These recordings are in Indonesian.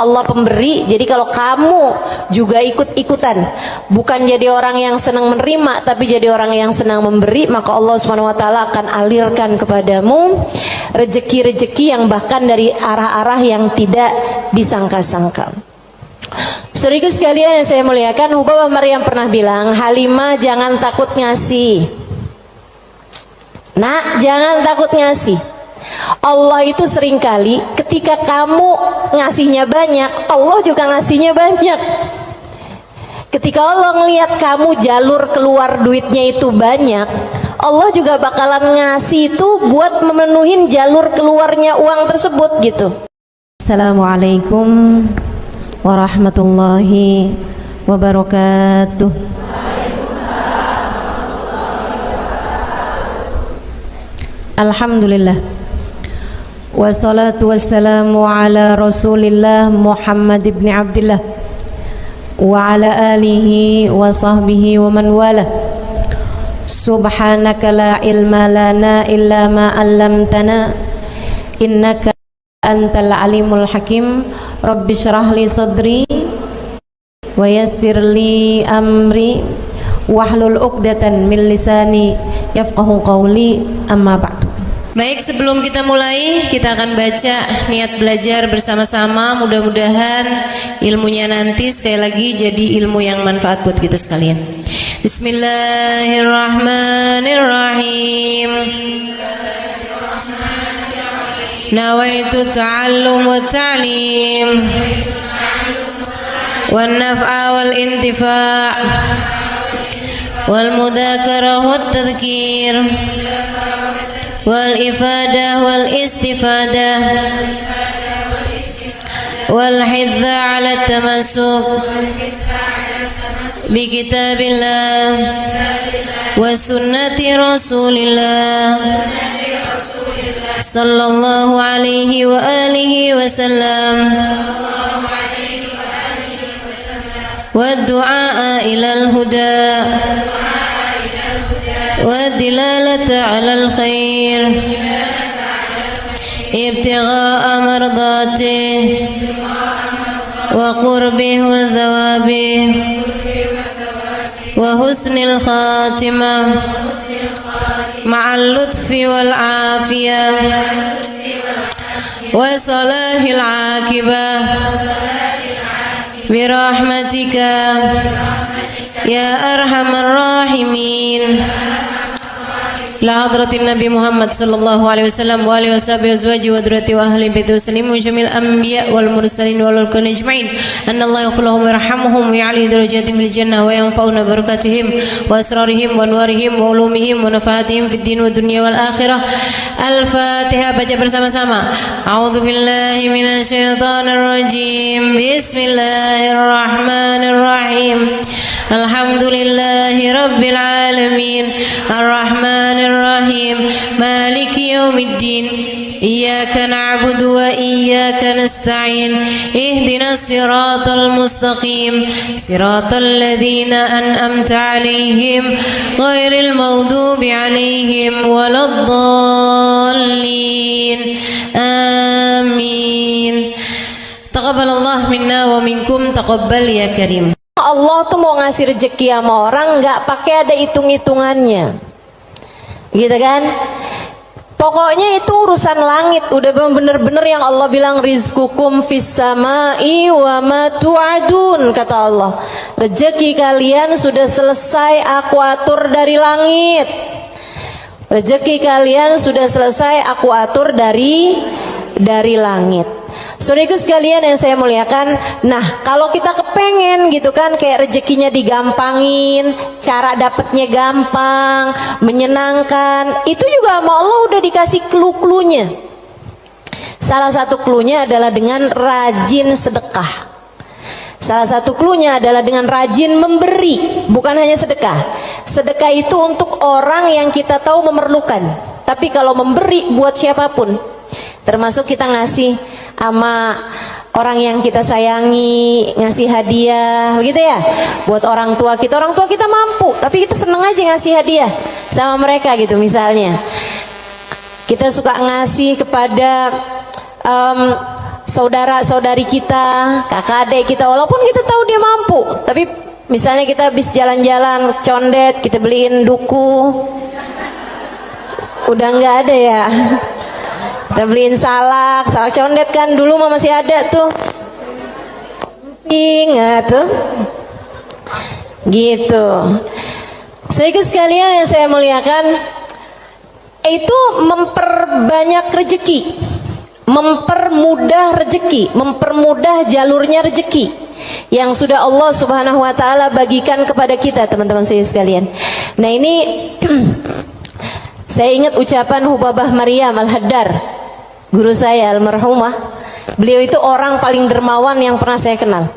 Allah pemberi. Jadi kalau kamu juga ikut-ikutan, bukan jadi orang yang senang menerima, tapi jadi orang yang senang memberi, maka Allah Subhanahu wa taala akan alirkan kepadamu rezeki-rezeki yang bahkan dari arah-arah yang tidak disangka-sangka. Saudaraku sekalian yang saya muliakan, Hubabah Maryam pernah bilang, Halimah jangan takut ngasih. Nak, jangan takut ngasih. Allah itu seringkali ketika kamu ngasihnya banyak, Allah juga ngasihnya banyak. Ketika Allah ngelihat kamu jalur keluar duitnya itu banyak, Allah juga bakalan ngasih itu buat memenuhin jalur keluarnya uang tersebut gitu. Assalamualaikum warahmatullahi wabarakatuh. Alhamdulillah, wassalatu wassalamu ala rasulillah Muhammad ibn Abdillah wa ala alihi wa sahbihi wa man wala. Subhanaka la ilma lana illa ma 'allamtana innaka antal alimul hakim. Rabbi shrah li sadri wa yassir li amri wahlul 'uqdatan min lisani yafqahu qawli, amma ba'du. Baik, sebelum kita mulai, kita akan baca niat belajar bersama-sama. Mudah-mudahan ilmunya nanti sekali lagi jadi ilmu yang manfaat buat kita sekalian. Bismillahirrahmanirrahim. Nawaitu ta'allum wa ta'lim wan naf'a wal intifa' wal mudzakarah wat tadhkir wal ifadah wal istifadah wal hidza ala tamassuk bi kitabillah wa sunnati rasulillah sallallahu alaihi wa alihi wasallam wa du'a ilal huda والدلالة على الخير ابتغاء مرضاته وقربه وثوابه وحسن الخاتمة مع اللطف والعافية وصلاح العاقبة برحمتك يا أرحم الراحمين. La hadratin Nabi Muhammad sallallahu alaihi wasallam wa alihi washabihi wazwaji wa dhurriyyati wa ahli baiti wasallimu jamil anbiya wal mursalin wal ulqan ajma'in. Anna Allah yaghfiruhum wa yarhamuhum wa ya'li darajatihim fil jannah wa yanfa'una barakatihim wa asrarihim wa anwarihim wa ulumihim wa nafaatihim fid din wa dunya wal akhirah. Al-Fatihah, baca bersama-sama. A'udzu billahi minasy syaithanir rajim. Bismillahirrahmanirrahim. Alhamdulillahi rabbil alamin. Ar-Rahmanir Rahim. Maliki yaumiddin. Iyyaka na'budu wa iyyaka nasta'in. Ihdinas siratal mustaqim. Siratal ladzina an'amta 'alaihim ghairil maghdubi 'alaihim waladdallin. Amin. Taqabbalallahu minna wa minkum, taqabbal ya karim. Allah tuh mau ngasih rezeki sama orang nggak pakai ada hitung-hitungannya, gitu kan? Pokoknya itu urusan langit, udah bener-bener yang Allah bilang rizqukum fis samai wa ma tu'adun, kata Allah. Rezeki kalian sudah selesai aku atur dari langit. Rezeki kalian sudah selesai aku atur dari langit. Saudaraku sekalian yang saya muliakan, nah kalau kita kepengen gitu kan kayak rezekinya digampangin, cara dapatnya gampang, menyenangkan, itu juga sama Allah udah dikasih clue-cluenya. Salah satu cluenya adalah dengan rajin sedekah. Salah satu cluenya adalah dengan rajin memberi, bukan hanya sedekah. Sedekah itu untuk orang yang kita tahu memerlukan, tapi kalau memberi buat siapapun, termasuk kita ngasih sama orang yang kita sayangi, ngasih hadiah, begitu ya. Buat orang tua kita mampu, tapi kita seneng aja ngasih hadiah sama mereka gitu. Misalnya kita suka ngasih kepada saudara-saudari kita, kakak adik kita, walaupun kita tahu dia mampu, tapi misalnya kita habis jalan-jalan condet, kita beliin duku, udah nggak ada ya. Kita beliin salak condet kan, dulu mah masih ada tuh. Ingat tuh. Gitu. Saudara sekalian yang saya muliakan, itu memperbanyak rezeki, mempermudah rezeki, mempermudah jalurnya rezeki yang sudah Allah Subhanahu wa taala bagikan kepada kita, teman-teman saya sekalian. Nah, ini saya ingat ucapan Hubabah Maryam Al-Haddar, guru saya almarhumah. Beliau itu orang paling dermawan yang pernah saya kenal.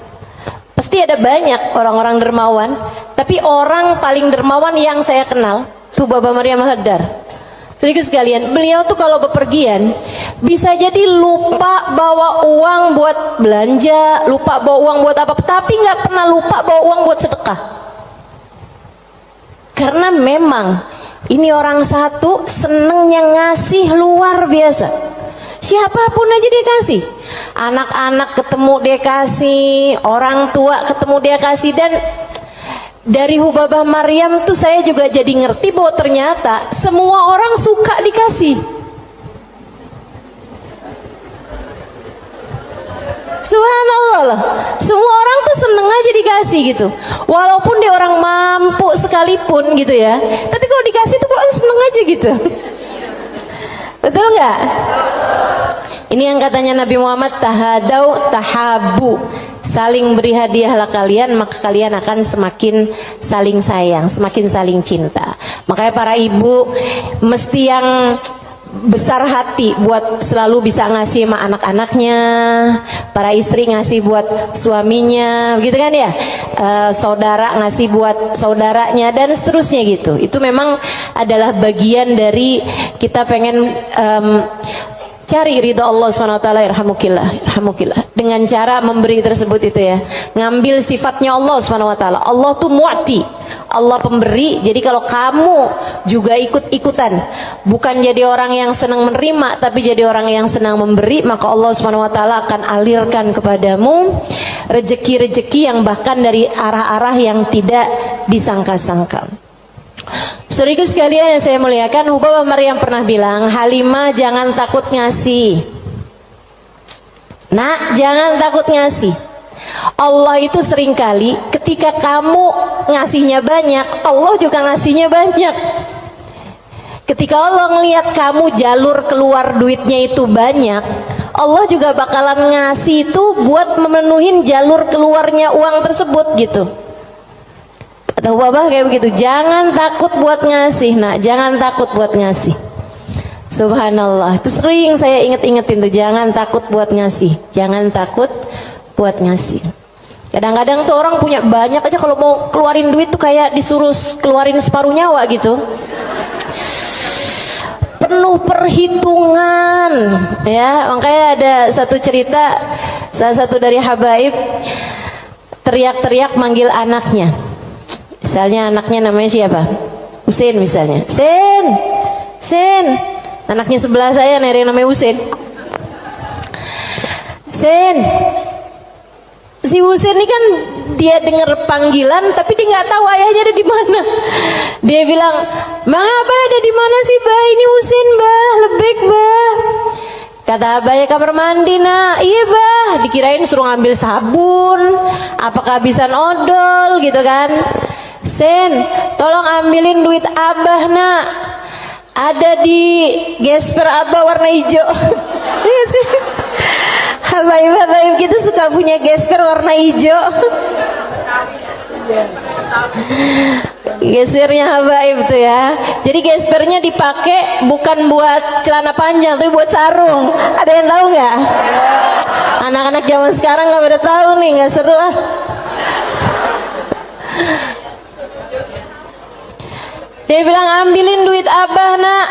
Pasti ada banyak orang-orang dermawan, tapi orang paling dermawan yang saya kenal Hubabah Maryam Al-Haddar. Saudara sekalian, beliau tuh kalau bepergian bisa jadi lupa bawa uang buat belanja, lupa bawa uang buat apa, tapi nggak pernah lupa bawa uang buat sedekah. Karena memang ini orang satu senengnya ngasih luar biasa. Siapapun aja dia kasih. Anak-anak ketemu dia kasih, orang tua ketemu dia kasih. Dan dari Hubabah Maryam tuh saya juga jadi ngerti bahwa ternyata semua orang suka dikasih. Subhanallah loh. Semua orang tuh seneng aja dikasih gitu. Walaupun dia orang mampu sekalipun gitu ya, tapi kalau dikasih tuh kok seneng aja gitu. Betul nggak? Ini yang katanya Nabi Muhammad, tahadau tahabu, saling beri hadiahlah kalian, maka kalian akan semakin saling sayang, semakin saling cinta. Makanya para ibu mesti yang besar hati buat selalu bisa ngasih sama anak-anaknya, para istri ngasih buat suaminya, begitu kan ya, saudara ngasih buat saudaranya dan seterusnya gitu. Itu memang adalah bagian dari kita pengen cari ridha Allah SWT. Irhamukillah dengan cara memberi tersebut itu ya, ngambil sifatnya Allah SWT. Allah tuh mu'ti, Allah pemberi. Jadi kalau kamu juga ikut-ikutan, bukan jadi orang yang senang menerima, tapi jadi orang yang senang memberi, maka Allah SWT akan alirkan kepadamu rezeki-rezeki yang bahkan dari arah-arah yang tidak disangka-sangka. Saudara sekalian yang saya muliakan, Hubabah Maryam pernah bilang, Halimah jangan takut ngasih. Nak, jangan takut ngasih. Allah itu seringkali ketika kamu ngasihnya banyak, Allah juga ngasihnya banyak. Ketika Allah ngelihat kamu jalur keluar duitnya itu banyak, Allah juga bakalan ngasih itu buat memenuhin jalur keluarnya uang tersebut gitu. Atau Hubabah kayak begitu, jangan takut buat ngasih, nak, jangan takut buat ngasih. Subhanallah, itu sering saya inget-ingetin tuh, jangan takut buat ngasih, jangan takut buat ngasih. Kadang-kadang tuh orang punya banyak aja, kalau mau keluarin duit tuh kayak disuruh keluarin separuh nyawa gitu, penuh perhitungan ya. Makanya ada satu cerita, salah satu dari habaib teriak-teriak manggil anaknya. Misalnya anaknya namanya siapa? Husein misalnya. Sen, Sen. Anaknya sebelah saya ada yang namanya Husein. Sen. Si Husein ini kan dia dengar panggilan tapi dia nggak tahu ayahnya ada di mana. Dia bilang, "Bang, Abah ada di mana sih, Bah? Ini Husein, Bah. Lebek, Bah." Kata abahnya, kamar mandi, nak. Iya, Bah. Dikirain suruh ngambil sabun, apa kehabisan odol gitu kan. Sen, tolong ambilin duit Abah, nak. Ada di gesper Abah warna hijau. Iya sih. Habaib-habaib kita suka punya gesper warna hijau. Gesernya habaib tuh ya. Jadi gespernya dipakai bukan buat celana panjang, tapi buat sarung. Ada yang tahu nggak? Anak-anak zaman sekarang nggak pada tahu nih, nggak seru ah. Dia bilang, ambilin duit Abah, nak.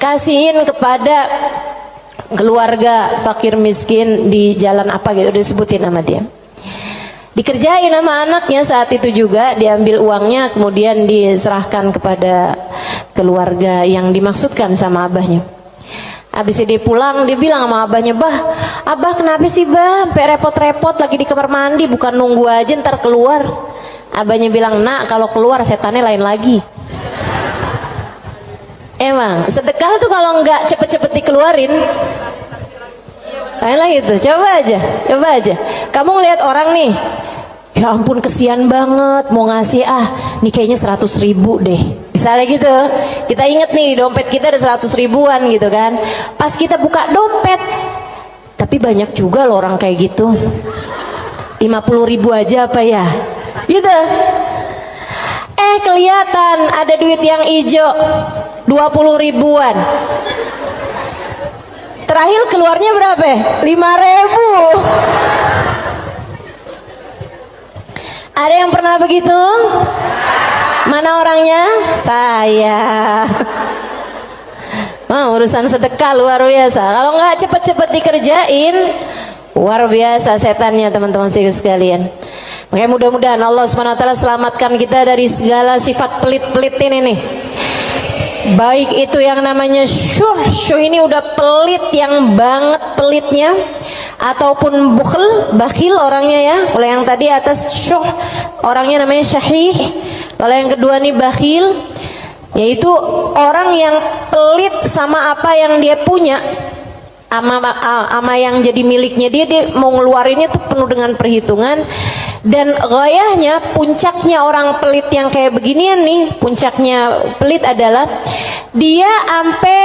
Kasihin kepada keluarga fakir miskin di jalan apa gitu, udah disebutin nama dia. Dikerjain sama anaknya saat itu juga, diambil uangnya kemudian diserahkan kepada keluarga yang dimaksudkan sama abahnya. Habis dia pulang, dia bilang sama abahnya, "Bah, abah kenapa sih bah sampai repot-repot lagi di kamar mandi, bukan nunggu aja ntar keluar." Abahnya bilang, "Nak, kalau keluar setannya lain lagi." Emang sedekah tuh kalau nggak cepet-cepet dikeluarin lain lagi tuh. Coba aja kamu ngeliat orang nih, ya ampun kesian banget, mau ngasih nih kayaknya 100.000 deh misalnya gitu. Kita inget nih di dompet kita ada 100 ribuan gitu kan. Pas kita buka dompet, tapi banyak juga loh orang kayak gitu, 50.000 aja apa ya gitu. Kelihatan ada duit yang hijau 20 ribuan. Terakhir keluarnya berapa? 5.000. Ada yang pernah begitu? Mana orangnya? Saya. Urusan sedekah luar biasa. Kalau nggak cepet-cepet dikerjain, luar biasa setannya teman-teman sekalian. Makanya mudah-mudahan Allah Subhanahu wa taala selamatkan kita dari segala sifat pelit-pelit ini nih. Baik itu yang namanya syuh ini udah pelit yang banget pelitnya, ataupun bakhil orangnya ya. Kalau yang tadi atas syuh orangnya namanya syahih. Kalau yang kedua nih bakhil, yaitu orang yang pelit sama apa yang dia punya, ama yang jadi miliknya dia mau ngeluarinnya tuh penuh dengan perhitungan. Dan gayahnya, puncaknya orang pelit yang kayak beginian nih, puncaknya pelit adalah dia sampai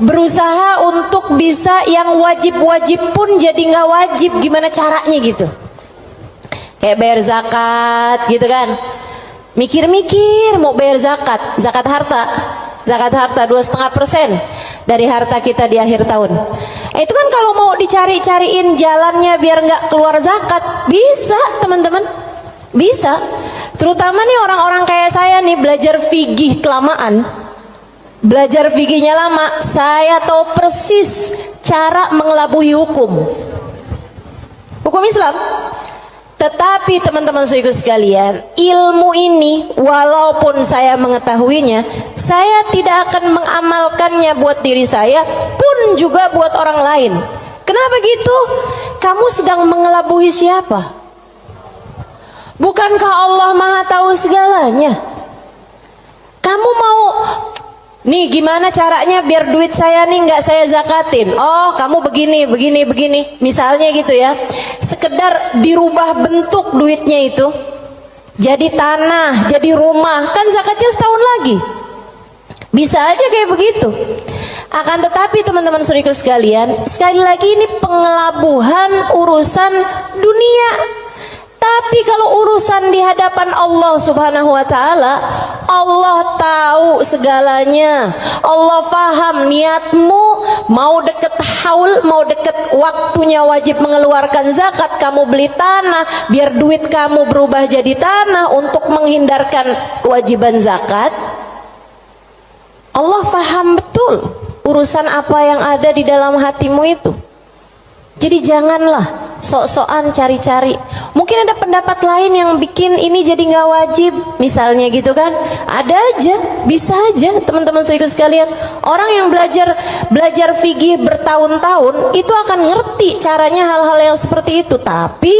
berusaha untuk bisa yang wajib-wajib pun jadi nggak wajib. Gimana caranya gitu? Kayak bayar zakat gitu kan, mikir-mikir mau bayar zakat harta 2,5% dari harta kita di akhir tahun. Itu kan kalau mau dicari-cariin jalannya biar nggak keluar zakat, bisa teman-teman, bisa. Terutama nih orang-orang kayak saya nih, belajar fikih kelamaan, belajar fikihnya lama, saya tahu persis cara mengelabui hukum Islam. Tetapi teman-teman saudaraku sekalian, ilmu ini walaupun saya mengetahuinya, saya tidak akan mengamalkannya buat diri saya pun juga buat orang lain. Kenapa gitu? Kamu sedang mengelabui siapa? Bukankah Allah Maha tahu segalanya? Kamu mau nih gimana caranya biar duit saya nih nggak saya zakatin? Oh, kamu begini. Misalnya gitu ya. Sekedar dirubah bentuk duitnya itu. Jadi tanah, jadi rumah, kan zakatnya setahun lagi. Bisa aja kayak begitu. Akan tetapi teman-teman saudaraku sekalian, sekali lagi ini pengelabuhan urusan dunia. Tapi kalau urusan di hadapan Allah Subhanahu wa taala, Allah tahu segalanya. Allah paham niatmu, mau deket haul, mau deket waktunya wajib mengeluarkan zakat, kamu beli tanah biar duit kamu berubah jadi tanah untuk menghindarkan kewajiban zakat. Allah paham betul urusan apa yang ada di dalam hatimu itu. Jadi janganlah sok-sokan cari-cari. Mungkin ada pendapat lain yang bikin ini jadi nggak wajib, misalnya gitu kan. Ada aja, bisa aja teman-teman saudara sekalian. Orang yang belajar fikih bertahun-tahun itu akan ngerti caranya hal-hal yang seperti itu. Tapi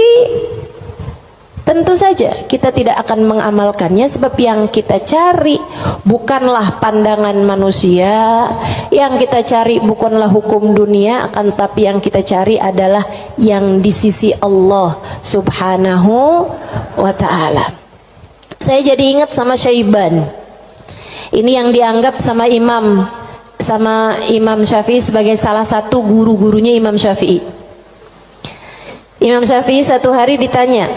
tentu saja kita tidak akan mengamalkannya, sebab yang kita cari bukanlah pandangan manusia, yang kita cari bukanlah hukum dunia, akan tetapi yang kita cari adalah yang di sisi Allah Subhanahu wa ta'ala. Saya jadi ingat sama Syaiban. Ini yang dianggap sama Imam Syafi'i sebagai salah satu guru-gurunya Imam Syafi'i. Imam Syafi'i satu hari ditanya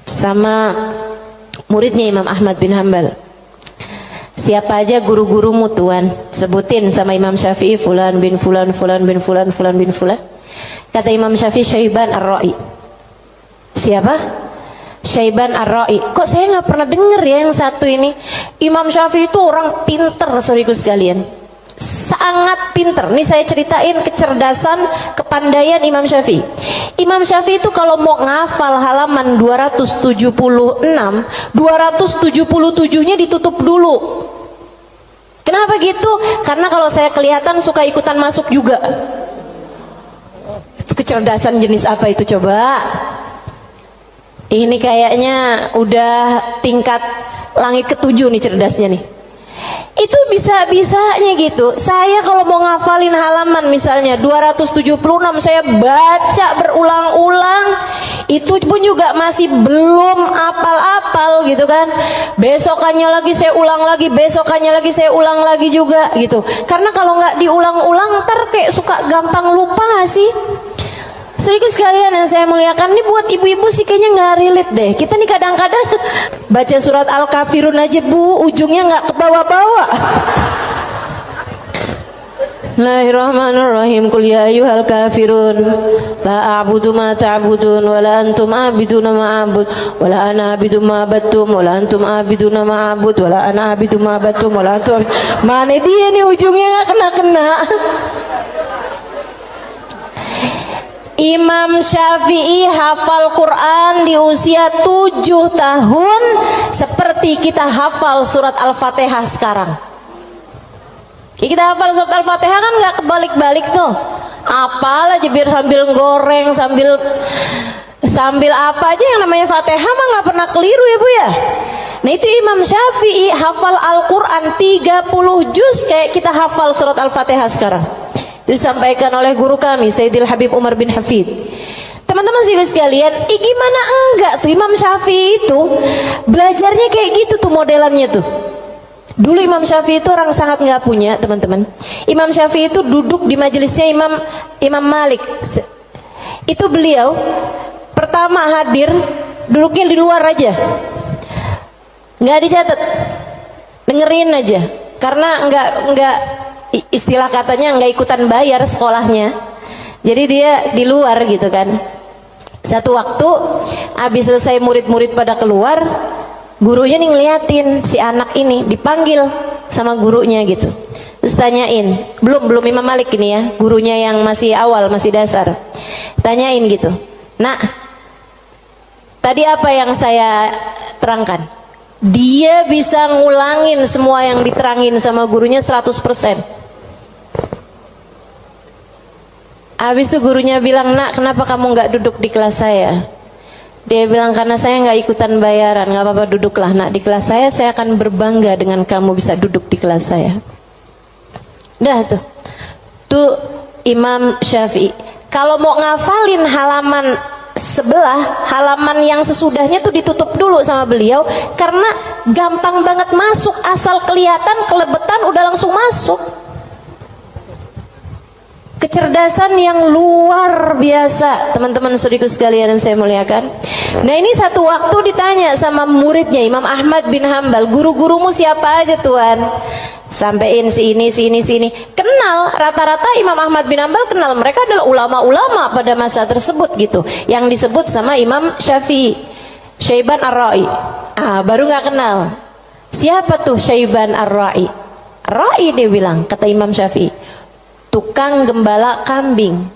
sama muridnya Imam Ahmad bin Hanbal, siapa aja guru-gurumu tuan? Sebutin sama Imam Syafi'i, fulan bin fulan, fulan bin fulan, fulan bin fulan. Kata Imam Syafi'i, Syaiban Ar-Ra'i. Siapa? Syaiban Ar-Ra'i. Kok saya nggak pernah dengar ya yang satu ini? Imam Syafi'i itu orang pinter, saudaraku sekalian, sangat pinter. Nih saya ceritain kecerdasan, kepandaian Imam Syafi'i. Imam Syafi'i itu kalau mau ngafal halaman 276, 277-nya ditutup dulu. Kenapa gitu? Karena kalau saya kelihatan suka ikutan masuk juga. Kecerdasan jenis apa itu coba? Ini kayaknya udah tingkat langit ke-7 nih cerdasnya nih. Itu bisa-bisanya gitu. Saya kalau mau ngafalin halaman misalnya 276, saya baca berulang-ulang, itu pun juga masih belum apal-apal gitu kan. Besokannya lagi saya ulang lagi, besokannya lagi saya ulang lagi juga gitu. Karena kalau nggak diulang-ulang ntar kayak suka gampang lupa nggak sih? Saudaraku sekalian yang saya muliakan, ini buat ibu-ibu sih kayaknya nggak relate deh. Kita nih kadang-kadang baca surat Al-Kafirun aja bu, ujungnya nggak ke bawah-bawah. Bismillahirrahmanirrahim. Qul ya ayyuhal kafirun la a'budu ma ta'budun wa la antum a'biduna ma a'bud wa la ana a'budu ma abattum wa la antum a'biduna ma a'bud wa la ana a'budu ma abattum wa la antum. Mana dia nih ujungnya nggak kena-kena. Imam Syafi'i hafal Quran di usia 7 tahun seperti kita hafal surat Al-Fatihah sekarang. Kita hafal surat Al-Fatihah kan nggak kebalik-balik tuh. Apal aja biar sambil goreng, sambil apa aja yang namanya Fatihah mah nggak pernah keliru ya bu ya. Nah itu Imam Syafi'i hafal Al-Quran 30 juz kayak kita hafal surat Al-Fatihah sekarang. Disampaikan oleh guru kami Sayyidil Habib Umar bin Hafid. Teman-teman sekalian, gimana enggak tuh Imam Syafi'i itu belajarnya kayak gitu tuh modelannya tuh. Dulu Imam Syafi'i itu orang sangat nggak punya teman-teman. Imam Syafi'i itu duduk di majelisnya Imam Malik. Itu beliau pertama hadir duduknya di luar aja, nggak dicatat, dengerin aja. Karena nggak istilah katanya nggak ikutan bayar sekolahnya, jadi dia di luar gitu kan. Satu waktu habis selesai murid-murid pada keluar, gurunya nih ngeliatin si anak ini dipanggil sama gurunya gitu. Terus tanyain, belum Imam Malik ini ya, gurunya yang masih awal, masih dasar. Tanyain gitu, nak, tadi apa yang saya terangkan? Dia bisa ngulangin semua yang diterangin sama gurunya 100%. Habis itu gurunya bilang, nak kenapa kamu nggak duduk di kelas saya? Dia bilang, karena saya nggak ikutan bayaran. Nggak apa-apa, duduklah nak di kelas saya akan berbangga dengan kamu bisa duduk di kelas saya. Dah tuh Imam Syafi'i. Kalau mau ngafalin halaman sebelah, halaman yang sesudahnya tuh ditutup dulu sama beliau, karena gampang banget masuk, asal kelihatan kelebetan udah langsung masuk. Kecerdasan yang luar biasa teman-teman saudaraku sekalian yang saya muliakan. Nah ini satu waktu ditanya sama muridnya Imam Ahmad bin Hambal, guru-gurumu siapa aja tuan? Sampein si ini. Kenal, rata-rata Imam Ahmad bin Hambal kenal, mereka adalah ulama-ulama pada masa tersebut gitu, yang disebut sama Imam Syafi'i, Syaiban Ar-Ra'i. Baru nggak kenal. Siapa tuh Syaiban Ar-Ra'i? Ra'i dia bilang, kata Imam Syafi'i, tukang gembala kambing.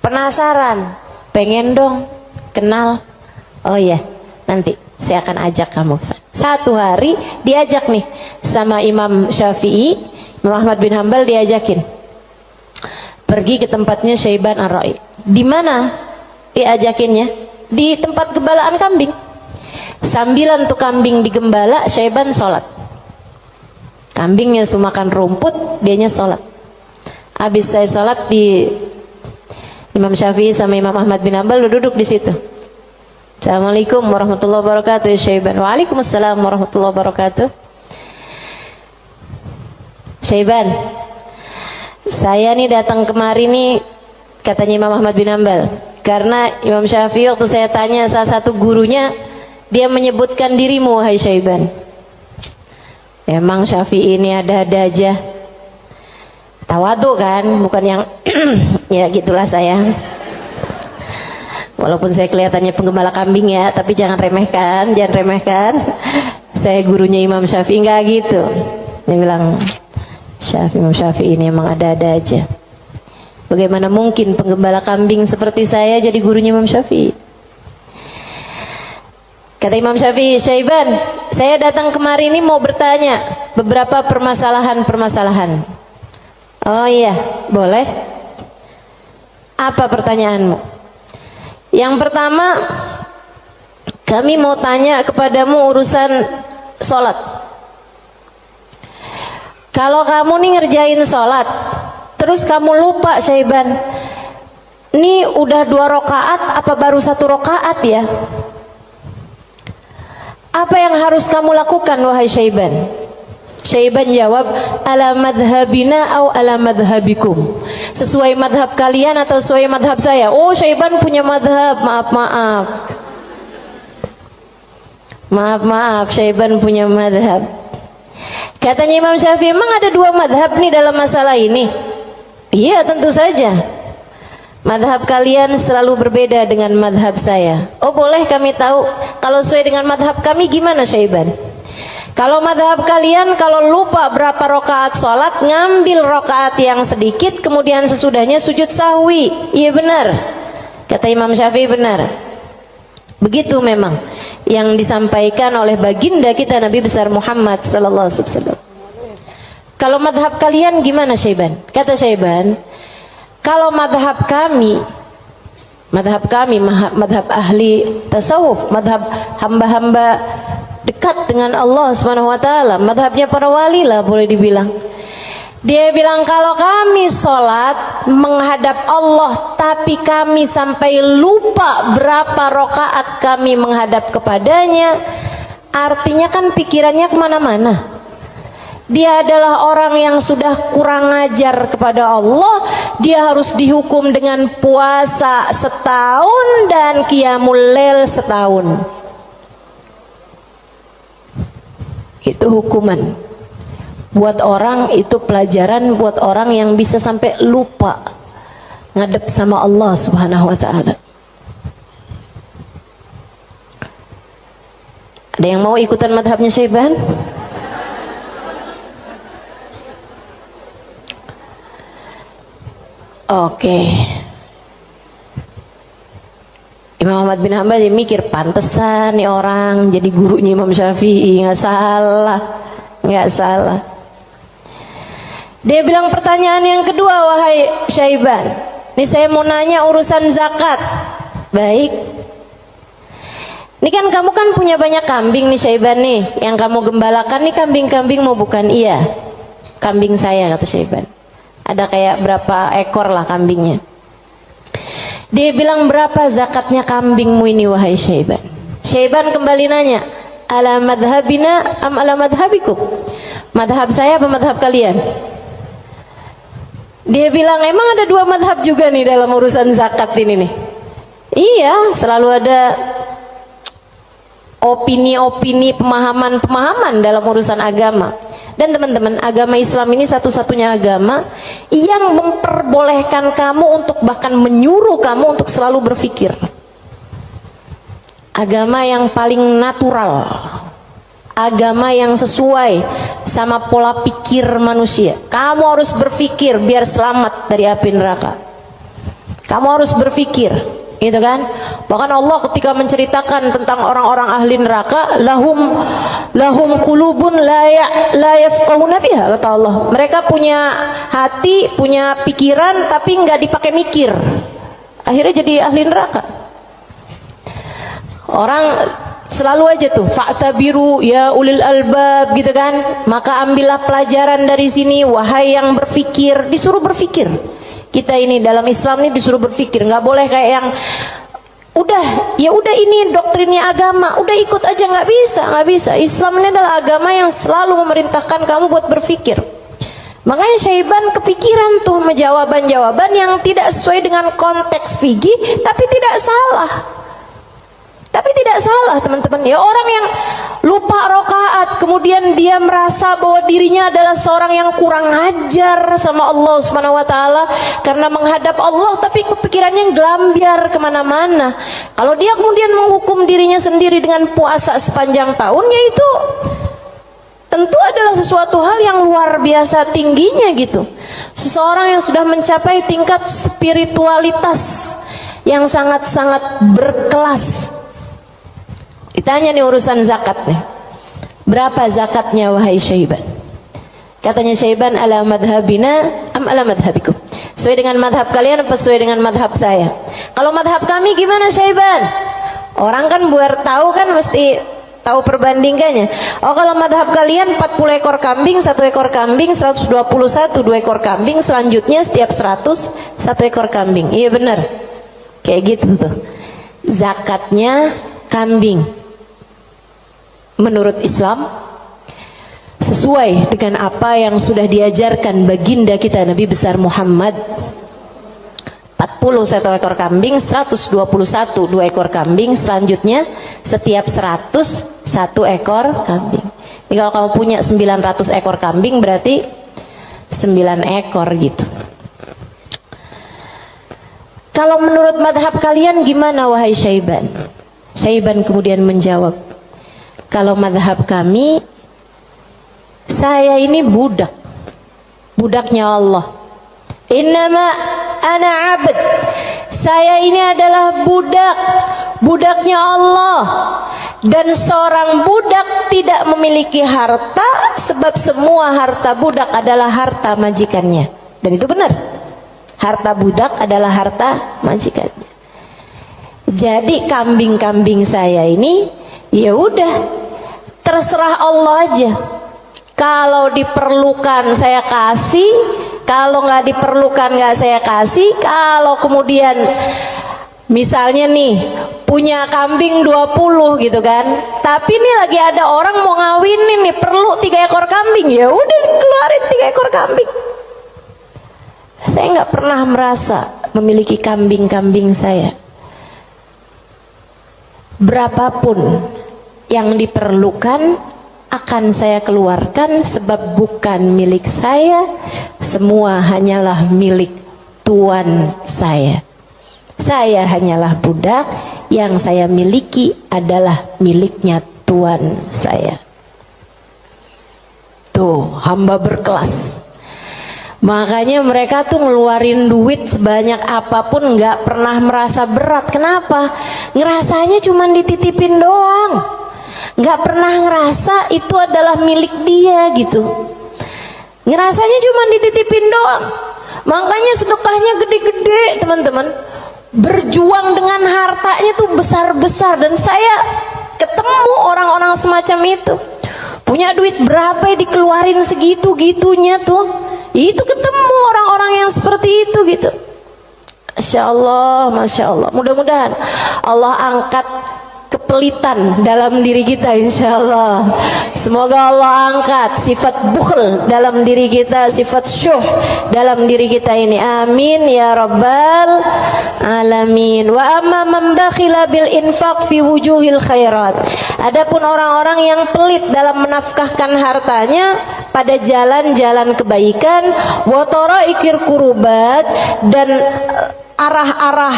Penasaran, pengen dong kenal. Oh ya, nanti saya akan ajak kamu. Satu hari diajak nih sama Imam Syafi'i, Imam Ahmad bin Hambal diajakin pergi ke tempatnya Syaiban Ar-Ra'i. Di mana diajakinnya? Di tempat gembalaan kambing. Sambilan tuh kambing digembala, Syaiban sholat. Kambingnya semua makan rumput, dianya sholat. Habis saya sholat, di Imam Syafi'i sama Imam Ahmad bin Hambal duduk di situ. Assalamualaikum warahmatullahi wabarakatuh ya Syaiban. Waalaikumsalam warahmatullahi wabarakatuh. Syaiban, saya nih datang kemari nih, katanya Imam Ahmad bin Hambal, karena Imam Syafi'i waktu saya tanya salah satu gurunya, dia menyebutkan dirimu wahai Syaiban. Emang Syafi'i ini ada-ada aja. Tawadu kan, bukan yang ya gitulah saya. Walaupun saya kelihatannya penggembala kambing ya, tapi jangan remehkan. Saya gurunya Imam Syafi'i, enggak gitu. Dia bilang, Imam Syafi'i ini emang ada-ada aja. Bagaimana mungkin penggembala kambing seperti saya jadi gurunya Imam Syafi'i? Kata Imam Syafi'i, Syaiban, Saya datang kemari ini mau bertanya beberapa permasalahan. Oh iya, boleh. Apa pertanyaanmu? Yang pertama, kami mau tanya kepadamu urusan sholat. Kalau kamu nih ngerjain sholat, terus kamu lupa Syaiban, ini udah 2 rakaat apa baru 1 rakaat ya? Apa yang harus kamu lakukan wahai Syaiban? Syaiban jawab, ala madhabina au ala madhabikum. Sesuai madhab kalian atau sesuai madhab saya? Oh, Syaiban punya madhab, maaf, Syaiban punya madhab. Katanya Imam Syafi'i, emang ada 2 madhab nih dalam masalah ini? Iya, tentu saja. Madhab kalian selalu berbeda dengan madhab saya. Oh, boleh kami tahu kalau sesuai dengan madhab kami gimana Syaiban? Kalau madhab kalian, kalau lupa berapa rakaat sholat, ngambil rakaat yang sedikit, kemudian sesudahnya sujud sahwi. Iya benar, kata Imam Syafi'i, benar. Begitu memang yang disampaikan oleh baginda kita Nabi besar Muhammad sallallahu alaihi wasallam. Kalau madhab kalian gimana Syaiban? Kata Syaiban, kalau madhab kami, madhab ahli tasawuf, madhab hamba-hamba dekat dengan Allah Subhanahu wa taala, madhabnya para wali lah boleh dibilang. Dia bilang kalau kami sholat menghadap Allah tapi kami sampai lupa berapa rakaat kami menghadap kepadanya, artinya kan pikirannya kemana-mana. Dia adalah orang yang sudah kurang ajar kepada Allah. Dia harus dihukum dengan puasa setahun dan qiyamul lail setahun. Itu hukuman buat orang, itu pelajaran buat orang yang bisa sampai lupa ngadep sama Allah Subhanahu wa taala. Ada yang mau ikutan madhabnya Syaiban? Oke. Imam Ahmad bin Hanbal dia mikir, pantesan nih orang jadi gurunya Imam Syafi'i. Nggak salah. Dia bilang pertanyaan yang kedua, wahai Syaiban, ini saya mau nanya urusan zakat. Baik. Ini kan kamu kan punya banyak kambing nih Syaiban nih. Yang kamu gembalakan nih kambing-kambing mau bukan? Iya, kambing saya, kata Syaiban. Ada kayak berapa ekor lah kambingnya. Dia bilang, berapa zakatnya kambingmu ini wahai Syaiban? Syaiban kembali nanya, ala madhabina am ala madhabikum? Madhab saya apa madhab kalian? Dia bilang, emang ada 2 madhab juga nih dalam urusan zakat ini nih? Iya, selalu ada opini-opini, pemahaman-pemahaman dalam urusan agama. Dan teman-teman, agama Islam ini satu-satunya agama yang memperbolehkan kamu untuk bahkan menyuruh kamu untuk selalu berpikir. Agama yang paling natural, agama yang sesuai sama pola pikir manusia. Kamu harus berpikir biar selamat dari api neraka. Kamu harus berpikir, gitu kan? Bahkan Allah ketika menceritakan tentang orang-orang ahli neraka, lahum qulubun la yafqahuna biha, kata Allah. Mereka punya hati, punya pikiran tapi nggak dipakai mikir. Akhirnya jadi ahli neraka. Orang selalu aja tuh fa'tabiru ya ulil albab, gitu kan? Maka ambillah pelajaran dari sini wahai yang berpikir. Disuruh berpikir. Kita ini dalam Islam ini disuruh berpikir, nggak boleh kayak yang udah ini doktrinnya agama, udah ikut aja, nggak bisa. Islam ini adalah agama yang selalu memerintahkan kamu buat berpikir. Makanya Syaiban kepikiran tuh jawaban-jawaban yang tidak sesuai dengan konteks fikih, tapi tidak salah. Teman-teman. Ya orang yang lupa rakaat, kemudian dia merasa bahwa dirinya adalah seorang yang kurang ajar sama Allah Subhanahu wa taala karena menghadap Allah, tapi kepikirannya gelambiar kemana-mana. Kalau dia kemudian menghukum dirinya sendiri dengan puasa sepanjang tahunnya, itu tentu adalah sesuatu hal yang luar biasa tingginya gitu. Seseorang yang sudah mencapai tingkat spiritualitas yang sangat-sangat berkelas. Ditanya nih urusan zakat nih. Berapa zakatnya wahai Syaiban? Katanya Syaiban, ala madhabina am ala madhabikum? Sesuai dengan madhab kalian apa sesuai dengan madhab saya? Kalau madhab kami gimana Syaiban? Orang kan buat tahu kan mesti tahu perbandingannya. Oh kalau madhab kalian 40 ekor kambing, 1 ekor kambing, 121, 2 ekor kambing, selanjutnya setiap 100, 1 ekor kambing. Iya benar. Kayak gitu tuh. Zakatnya kambing. Menurut Islam sesuai dengan apa yang sudah diajarkan baginda kita Nabi besar Muhammad. 40 1 ekor kambing, 121 2 ekor kambing, selanjutnya setiap 100 1 ekor kambing. Jadi kalau kamu punya 900 ekor kambing berarti 9 ekor gitu. Kalau menurut madhab kalian gimana wahai Syaiban? Syaiban kemudian menjawab, kalau madhab kami, saya ini budak, budaknya Allah. Innama ana abd, saya ini adalah budak, budaknya Allah. Dan seorang budak tidak memiliki harta, sebab semua harta budak adalah harta majikannya. Dan itu benar, harta budak adalah harta majikannya. Jadi kambing-kambing saya ini ya udah terserah Allah aja. Kalau diperlukan saya kasih, kalau nggak diperlukan nggak saya kasih. Kalau kemudian misalnya nih punya kambing 20 gitu kan, tapi nih lagi ada orang mau ngawinin nih perlu 3 ekor kambing, ya udah keluarin 3 ekor kambing. Saya nggak pernah merasa memiliki kambing-kambing saya. Berapapun yang diperlukan akan saya keluarkan, sebab bukan milik saya, semua hanyalah milik Tuan saya. Saya hanyalah budak, yang saya miliki adalah miliknya Tuan saya. Tuh, hamba berkelas. Makanya mereka tuh ngeluarin duit sebanyak apapun nggak pernah merasa berat. Kenapa? Ngerasanya cuma dititipin doang, nggak pernah ngerasa itu adalah milik dia gitu. Ngerasanya cuma dititipin doang. Makanya sedekahnya gede-gede teman-teman. Berjuang dengan hartanya tuh besar-besar. Dan saya ketemu orang-orang semacam itu. Punya duit berapa ya dikeluarin segitu-gitunya tuh. Itu ketemu orang-orang yang seperti itu gitu. Masya Allah, Masya Allah. Mudah-mudahan Allah angkat kepelitan dalam diri kita, insya Allah. Semoga Allah angkat sifat bukhl dalam diri kita, sifat syuh dalam diri kita ini. Amin ya rabbal alamin. Wa amma man bakhila bil infaq fi wujuhil khairat. Adapun orang-orang yang pelit dalam menafkahkan hartanya pada jalan-jalan kebaikan, wa taraikir kurubat, dan arah-arah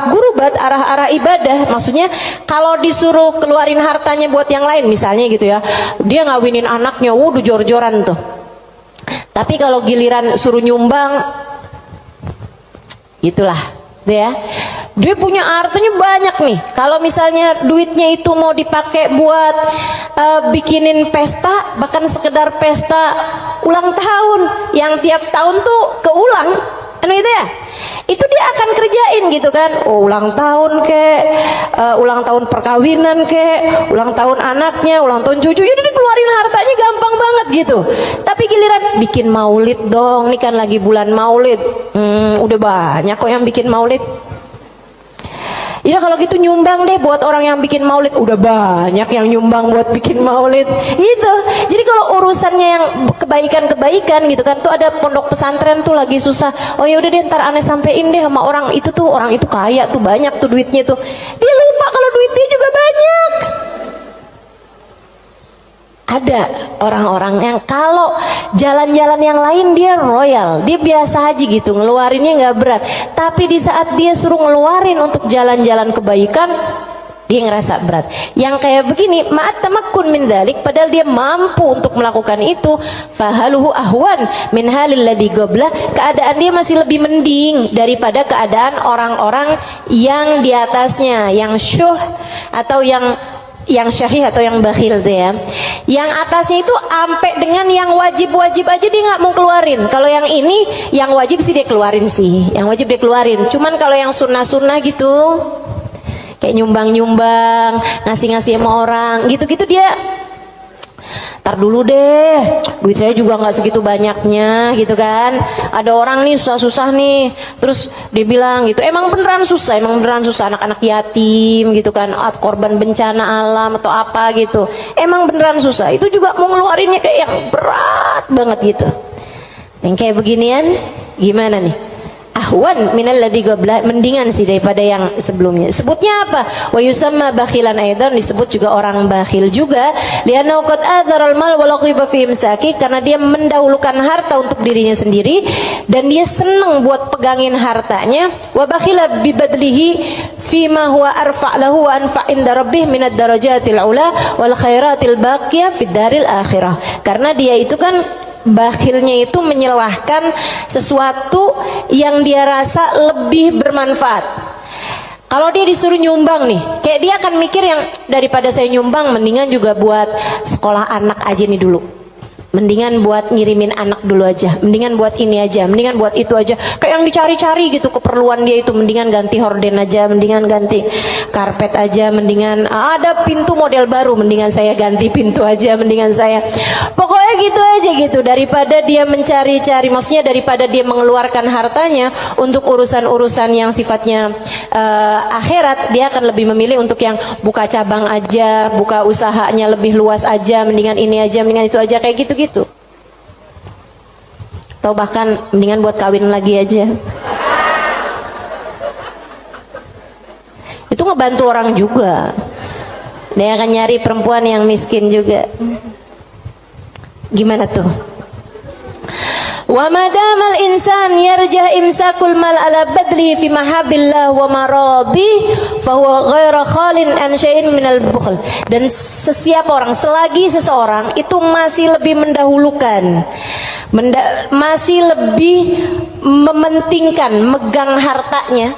gurubat, arah-arah ibadah. Maksudnya kalau disuruh keluarin hartanya buat yang lain misalnya gitu ya, dia ngawinin anaknya, wuduh jor-joran tuh. Tapi kalau giliran suruh nyumbang, gitulah ya, dia punya hartanya banyak nih. Kalau misalnya duitnya itu mau dipakai buat bikinin pesta, bahkan sekedar pesta ulang tahun yang tiap tahun tuh keulang, itu ya, itu dia akan kerjain gitu kan. Oh, ulang tahun kek, ulang tahun perkawinan kek, ulang tahun anaknya, ulang tahun cucunya, dia keluarin hartanya gampang banget gitu. Tapi giliran bikin maulid dong, ini kan lagi bulan maulid, udah banyak kok yang bikin maulid. Ya kalau gitu nyumbang deh buat orang yang bikin maulid, udah banyak yang nyumbang buat bikin maulid gitu. Jadi kalau urusannya yang kebaikan-kebaikan gitu kan, tuh ada pondok pesantren tuh lagi susah, oh ya udah deh ntar aneh sampein deh sama orang itu tuh, orang itu kaya tuh, banyak tuh duitnya tuh. Dia lupa kalau duitnya juga banyak. Ada orang-orang yang kalau jalan-jalan yang lain dia royal, dia biasa aja gitu, ngeluarinnya nggak berat. Tapi di saat dia suruh ngeluarin untuk jalan-jalan kebaikan, dia ngerasa berat. Yang kayak begini, ma'at tamakkun min dzalik, padahal dia mampu untuk melakukan itu, fahaluhu ahwan min halil ladzi qabla, keadaan dia masih lebih mending daripada keadaan orang-orang yang di atasnya, yang syuh atau yang yang syahih atau yang bakhil tuh ya. Yang atasnya itu sampai dengan yang wajib-wajib aja dia nggak mau keluarin. Kalau yang ini yang wajib sih dia keluarin sih. Yang wajib dia keluarin. Cuman kalau yang sunnah-sunnah gitu, kayak nyumbang-nyumbang, ngasih-ngasih sama orang, gitu-gitu dia tar dulu deh, duit saya juga nggak segitu banyaknya gitu kan. Ada orang nih susah-susah nih, terus dia bilang gitu, emang beneran susah anak-anak yatim gitu kan, korban bencana alam atau apa gitu, emang beneran susah. Itu juga mau ngeluarinnya kayak yang berat banget gitu. Yang kayak beginian gimana nih? Ahwan minal ladzi qabla, mendingan sih daripada yang sebelumnya. Sebutnya apa? Wa yusamma bakhilan aidan, disebut juga orang bakhil juga. Li'annahu qad adharal mal wa laqiba fi imsaki, karena dia mendahulukan harta untuk dirinya sendiri dan dia senang buat pegangin hartanya. Wa bakhila bi badlihi fi ma huwa arfa' lahu wa anfa' inda rabbih minad darajatil ula wal khairatil baqiyah fid daril akhirah. Karena dia itu kan bakhilnya itu menyelahkan sesuatu yang dia rasa lebih bermanfaat. Kalau dia disuruh nyumbang nih, kayak dia akan mikir yang daripada saya nyumbang, mendingan juga buat sekolah anak aja nih dulu. Mendingan buat ngirimin anak dulu aja, mendingan buat ini aja, mendingan buat itu aja. Kayak yang dicari-cari gitu keperluan dia itu, mendingan ganti horden aja, mendingan ganti karpet aja, mendingan ada pintu model baru, mendingan saya ganti pintu aja, mendingan saya. Pokoknya gitu aja gitu, daripada dia mencari-cari, maksudnya daripada dia mengeluarkan hartanya untuk urusan-urusan yang sifatnya akhirat, dia akan lebih memilih untuk yang buka cabang aja, buka usahanya lebih luas aja, mendingan ini aja, mendingan itu aja, kayak gitu-gitu. Atau bahkan mendingan buat kawin lagi aja. Itu ngebantu orang juga. Dia akan nyari perempuan yang miskin juga. Gimana tuh? Wa madamal insan yarjah imsakul mal ala badli fi mahabillah wa maradi fa huwa ghairu khalin an syai'in minal bukhl. Dan sesiapa orang, selagi seseorang itu masih lebih mendahulukan, masih lebih mementingkan megang hartanya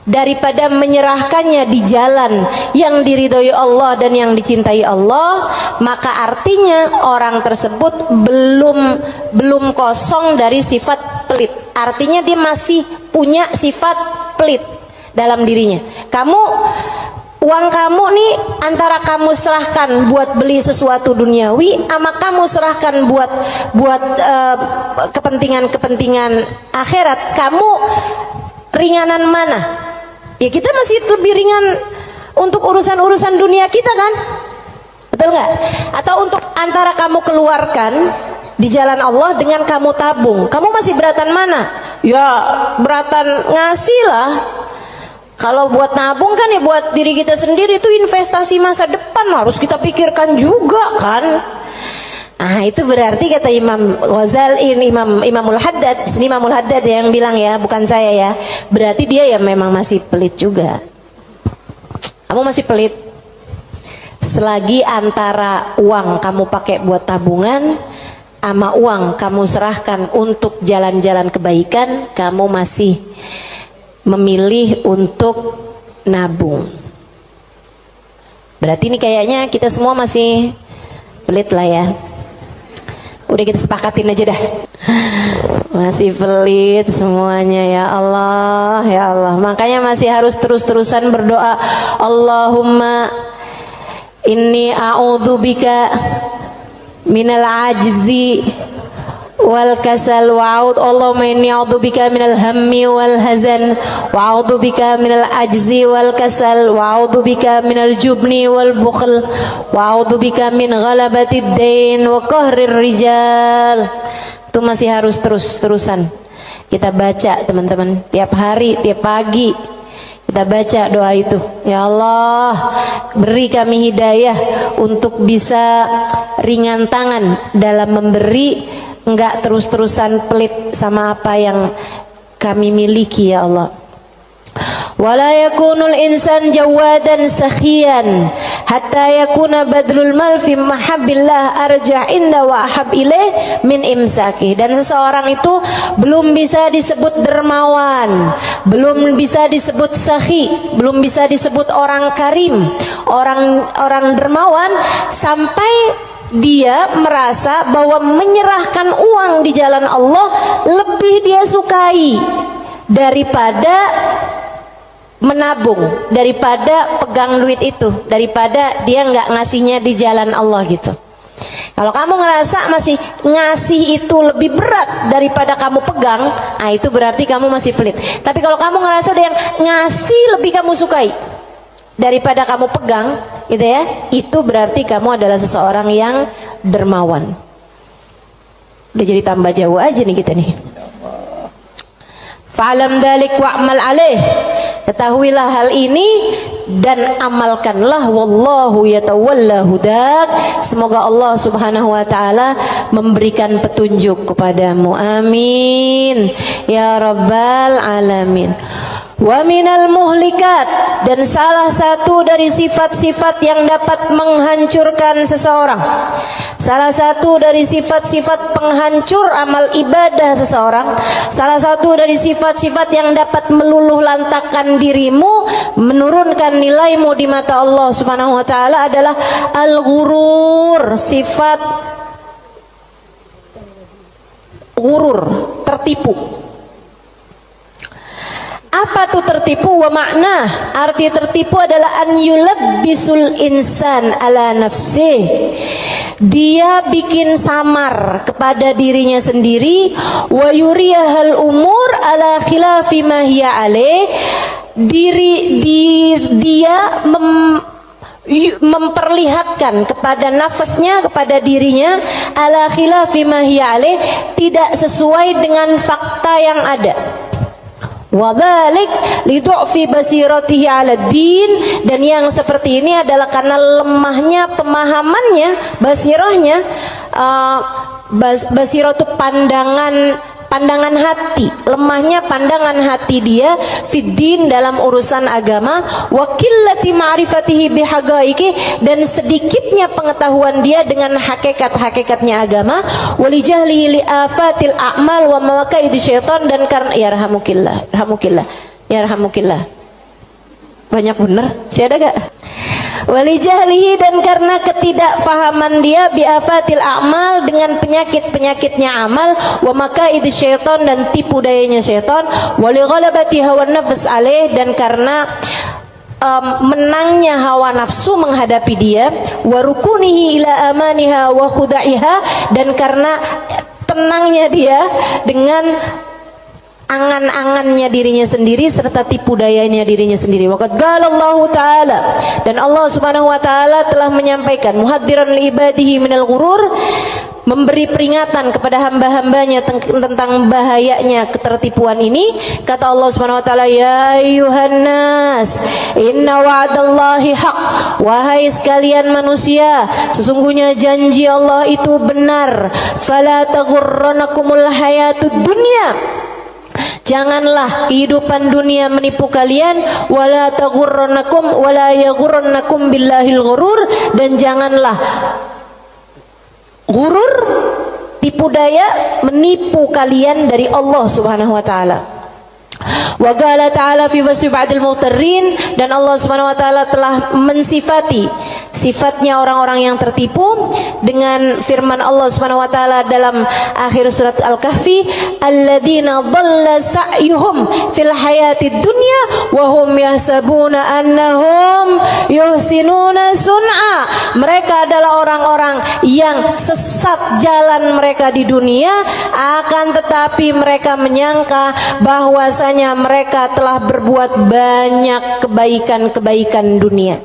daripada menyerahkannya di jalan yang diridhoi Allah dan yang dicintai Allah, maka artinya orang tersebut belum kosong dari sifat pelit. Artinya dia masih punya sifat pelit dalam dirinya. Uang kamu nih antara kamu serahkan buat beli sesuatu duniawi, sama kamu serahkan buat kepentingan akhirat, kamu ringanan mana? Ya kita masih lebih ringan untuk urusan-urusan dunia kita kan? Betul nggak? Atau untuk antara kamu keluarkan di jalan Allah dengan kamu tabung, kamu masih beratan mana? Ya beratan ngasih lah. Kalau buat nabung kan ya buat diri kita sendiri, itu investasi masa depan, harus kita pikirkan juga kan? Ah itu berarti kata Imam Ghazali, Imamul Haddad, sini Imamul Haddad yang bilang ya, bukan saya ya. Berarti dia ya memang masih pelit juga. Kamu masih pelit. Selagi antara uang kamu pakai buat tabungan sama uang kamu serahkan untuk jalan-jalan kebaikan, kamu masih memilih untuk nabung. Berarti ini kayaknya kita semua masih pelit lah ya. Udah kita sepakatin aja dah. Masih pelit semuanya, ya Allah, ya Allah. Makanya masih harus terus-terusan berdoa. Allahumma inni a'udzubika minal ajzi wal kasal wa'ud. Allahumma inni a'udzubika minal hammi wal hazan wa a'udzubika minal ajzi wal kasal wa a'udzubika minal jubni wal bukhl wa a'udzubika min ghalabatid dain wa qahrir rijal. Itu masih harus terus-terusan kita baca teman-teman, tiap hari, tiap pagi kita baca doa itu. Ya Allah, beri kami hidayah untuk bisa ringan tangan dalam memberi, enggak terus-terusan pelit sama apa yang kami miliki ya Allah. Wala yakunul insan jawadan sakhiyan hatta yakuna badlul mal fi mahabbillah arja inda wa ahab ilaih min imsaki. Dan seseorang itu belum bisa disebut dermawan, belum bisa disebut sakhi, belum bisa disebut orang karim, orang dermawan sampai dia merasa bahwa menyerahkan uang di jalan Allah lebih dia sukai daripada menabung, daripada pegang duit itu, daripada dia nggak ngasihnya di jalan Allah gitu. Kalau kamu ngerasa masih ngasih itu lebih berat daripada kamu pegang, nah itu berarti kamu masih pelit. Tapi kalau kamu ngerasa udah yang ngasih lebih kamu sukai daripada kamu pegang, gitu ya, itu berarti kamu adalah seseorang yang dermawan. Udah jadi tambah jauh aja nih kita nih. Fa'lam dzalik wa'mal alaih. Ketahuilah hal ini dan amalkanlah. Wallahu yatawalla hudak. Semoga Allah Subhanahu wa taala memberikan petunjuk kepadamu. Amin ya rabbal alamin. Wa minal muhlikat, dan salah satu dari sifat-sifat yang dapat menghancurkan seseorang, salah satu dari sifat-sifat penghancur amal ibadah seseorang, salah satu dari sifat-sifat yang dapat meluluh lantakkan dirimu, menurunkan nilaimu di mata Allah Subhanahu wa taala adalah al-ghurur, sifat ghurur, tertipu. Apa tuh tertipu? Wa makna, arti tertipu adalah an yulabbisul insan ala nafsih. Dia bikin samar kepada dirinya sendiri, wa yuriyahal umur ala khilafi ma hiya alaih. Dia memperlihatkan kepada nafasnya, kepada dirinya, ala khilafi ma hiya alaih, tidak sesuai dengan fakta yang ada. Wadzalik lidu'fi basiratihi 'ala din, dan yang seperti ini adalah karena lemahnya pemahamannya, basirahnya, basirah itu pandangan hati, lemahnya pandangan hati dia fiddin, dalam urusan agama, wa qillati ma'rifatihi bihaqaiqi, dan sedikitnya pengetahuan dia dengan hakikat-hakikatnya agama, walijahli li afatil a'mal wa mawaqa'id syaitan, dan karena yarhamukillah banyak bener sih, ada gak? Walijahlihi, dan karena ketidakfahaman dia biafatil a'mal, dengan penyakit-penyakitnya amal, wa makaid syaitan, dan tipu dayanya syaitan, wali ghalabati hawa nafs alaih, dan karena menangnya hawa nafsu menghadapi dia, wa rukunihi ila amaniha wa khuda'iha, dan karena tenangnya dia dengan angan-angannya dirinya sendiri serta tipu dayanya dirinya sendiri. Waqad qalallahu ta'ala, dan Allah Subhanahu wa taala telah menyampaikan, muhadziran li ibadihi minal ghurur, memberi peringatan kepada hamba-hambanya tentang bahayanya ketertipuan ini. Kata Allah Subhanahu wa taala, ya ayyuhan nas inna wa'dallahi haq, wahai sekalian manusia, sesungguhnya janji Allah itu benar. Fala taghurranakumul hayatud dunya, janganlah kehidupan dunia menipu kalian, wala taghurrannakum wala yaghurrannakum billahil ghurur, dan janganlah ghurur, tipu daya, menipu kalian dari Allah Subhanahu wa taala. Wa qala ta'ala fi wasfi ba'dil mughtarrin, dan Allah Subhanahu wa taala telah mensifati sifatnya orang-orang yang tertipu dengan firman Allah Subhanahu wa taala dalam akhir surat Al-Kahfi, alladzina dhalla sa'yuhum fil hayatid dunya wa hum yahsabuna annahum yuhsinuna sun'a. Mereka adalah orang-orang yang sesat jalan mereka di dunia, akan tetapi mereka menyangka bahwasanya mereka telah berbuat banyak kebaikan-kebaikan dunia.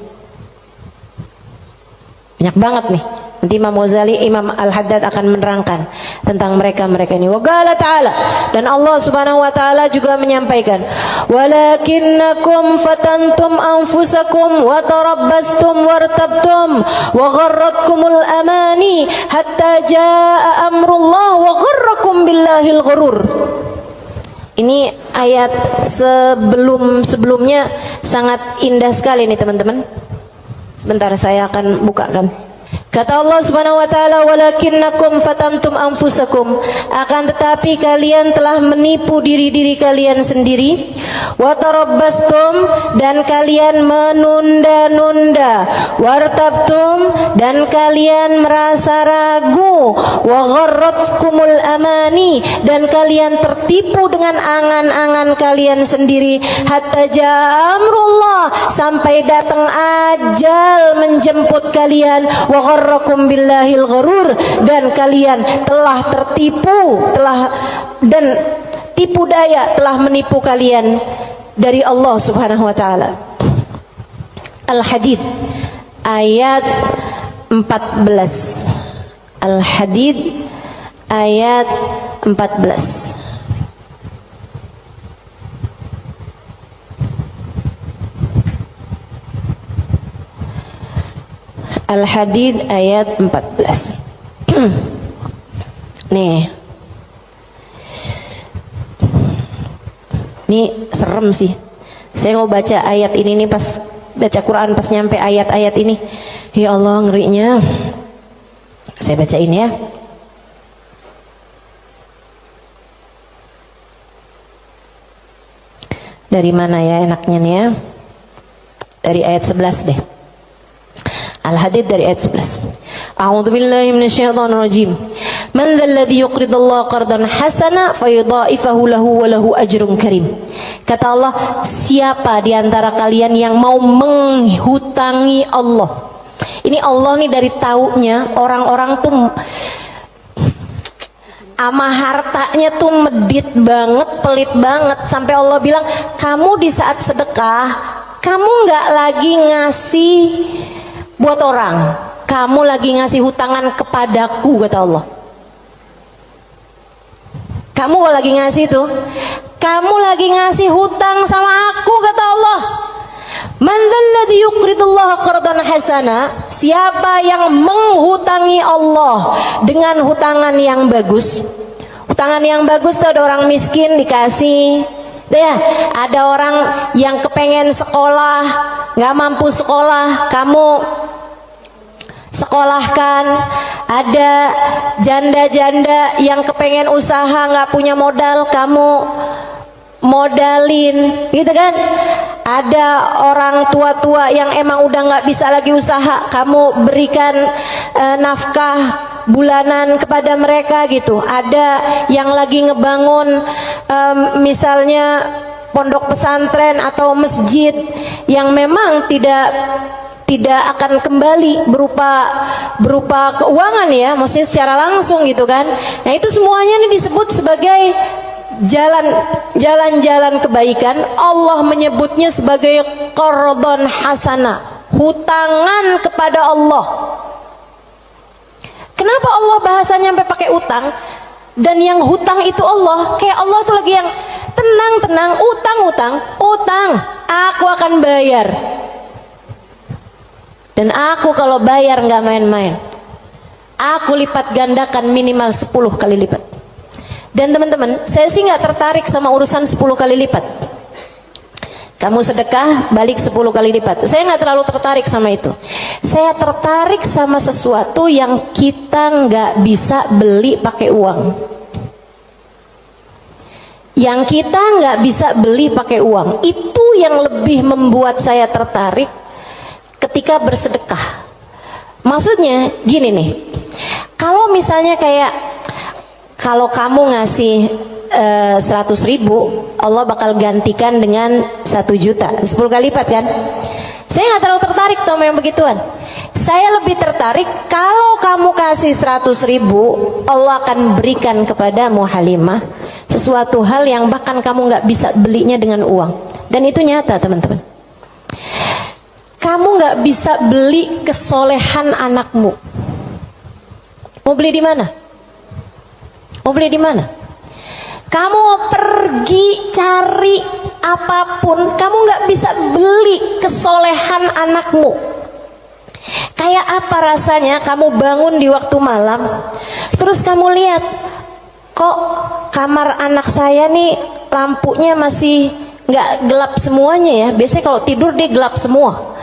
Banyak banget nih. Nanti Imam Ghazali, Imam Al-Haddad akan menerangkan tentang mereka-mereka ini. Wa qala ta'ala, dan Allah Subhanahu wa taala juga menyampaikan, walakinnakum fatantum anfusakum wa tarabbastum wartabtum wa gharratkumul amani hatta jaa amrullah wa gharrakum billahil ghurur. Ini ayat sebelumnya sangat indah sekali nih teman-teman. Sebentar saya akan bukakan. Kata Allah Subhanahu wa taala, walakinnakum fatantum anfusakum, akan tetapi kalian telah menipu diri-diri kalian sendiri, wa tarabbastum, dan kalian menunda-nunda, wartabtum, dan kalian merasa ragu, wa gharratkumul amani, dan kalian tertipu dengan angan-angan kalian sendiri, hatta jaa amrullah, sampai datang ajal menjemput kalian, wa gharrakum billahil gharur, dan kalian telah tertipu, dan tipu daya telah menipu kalian dari Allah Subhanahu wa taala. Al-Hadid ayat 14. Al-Hadid ayat 14. Al-Hadid ayat 14. Nih. Ini serem sih. Saya mau baca ayat ini nih, pas baca Quran pas nyampe ayat-ayat ini. Ya Allah, ngerinya. Saya bacain ya. Dari mana ya enaknya nih ya? Dari ayat 11 deh. Al-Hadid dari ayat 11. A'udzu billahi minasyaitonir rajim. Man dzalladzi yuqridullaha qardan hasana fayudha'ifahu lahu wa lahu ajrun karim. Kata Allah, siapa di antara kalian yang mau menghutangi Allah? Ini Allah nih dari taunya orang-orang tuh ama hartanya tuh medit banget, pelit banget, sampai Allah bilang, kamu di saat sedekah, kamu nggak lagi ngasih buat orang, kamu lagi ngasih hutangan kepadaku, kata Allah. Kamu lagi ngasih tuh, kamu lagi ngasih hutang sama aku, kata Allah. Man dzalladzi yuqridullaha qardan hasana, siapa yang menghutangi Allah dengan hutangan yang bagus. Hutangan yang bagus tuh ada orang miskin dikasih. Ya, ada orang yang kepengen sekolah, nggak mampu sekolah, kamu sekolahkan. Ada janda-janda yang kepengen usaha, nggak punya modal, kamu modalin, gitu kan? Ada orang tua-tua yang emang udah nggak bisa lagi usaha, kamu berikan nafkah bulanan kepada mereka gitu. Ada yang lagi ngebangun misalnya pondok pesantren atau masjid yang memang tidak akan kembali berupa keuangan ya, maksudnya secara langsung gitu kan. Nah itu semuanya ini disebut sebagai jalan-jalan kebaikan. Allah menyebutnya sebagai qardhan hasana, hutangan kepada Allah. Kenapa Allah bahasanya sampai pakai utang? Dan yang hutang itu Allah, kayak Allah tuh lagi yang tenang, utang, aku akan bayar. Dan aku kalau bayar nggak main-main, aku lipat gandakan minimal 10 kali lipat. Dan teman-teman, saya sih nggak tertarik sama urusan 10 kali lipat. Kamu sedekah balik 10 kali lipat, saya nggak terlalu tertarik sama itu. Saya tertarik sama sesuatu yang kita nggak bisa beli pakai uang, yang kita nggak bisa beli pakai uang. Itu yang lebih membuat saya tertarik ketika bersedekah. Maksudnya gini nih, kalau misalnya kayak kalau kamu ngasih 100.000, Allah bakal gantikan dengan 1 juta, 10 kali lipat kan? Saya nggak terlalu tertarik sama yang begituan. Saya lebih tertarik kalau kamu kasih 100.000, Allah akan berikan kepadamu Halimah sesuatu hal yang bahkan kamu nggak bisa belinya dengan uang. Dan itu nyata teman-teman. Kamu nggak bisa beli kesolehan anakmu. Mau beli di mana? Mau beli di mana? Kamu pergi cari apapun, kamu nggak bisa beli kesolehan anakmu. Kayak apa rasanya kamu bangun di waktu malam, terus kamu lihat, kok kamar anak saya nih lampunya masih nggak gelap semuanya ya. Biasanya kalau tidur dia gelap semua.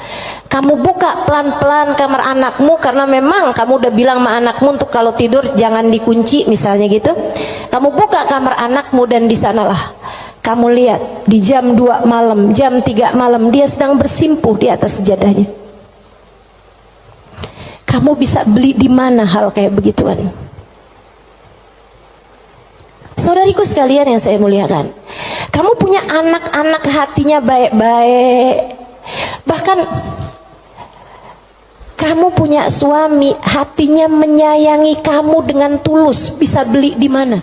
Kamu buka pelan-pelan kamar anakmu, karena memang kamu udah bilang sama anakmu untuk kalau tidur jangan dikunci misalnya gitu. Kamu buka kamar anakmu dan di sanalah kamu lihat di jam 2 malam, jam 3 malam dia sedang bersimpuh di atas sejadahnya. Kamu bisa beli di mana hal kayak begituan? Saudariku sekalian yang saya muliakan, kamu punya anak-anak hatinya baik-baik. Bahkan kamu punya suami hatinya menyayangi kamu dengan tulus, bisa beli di mana?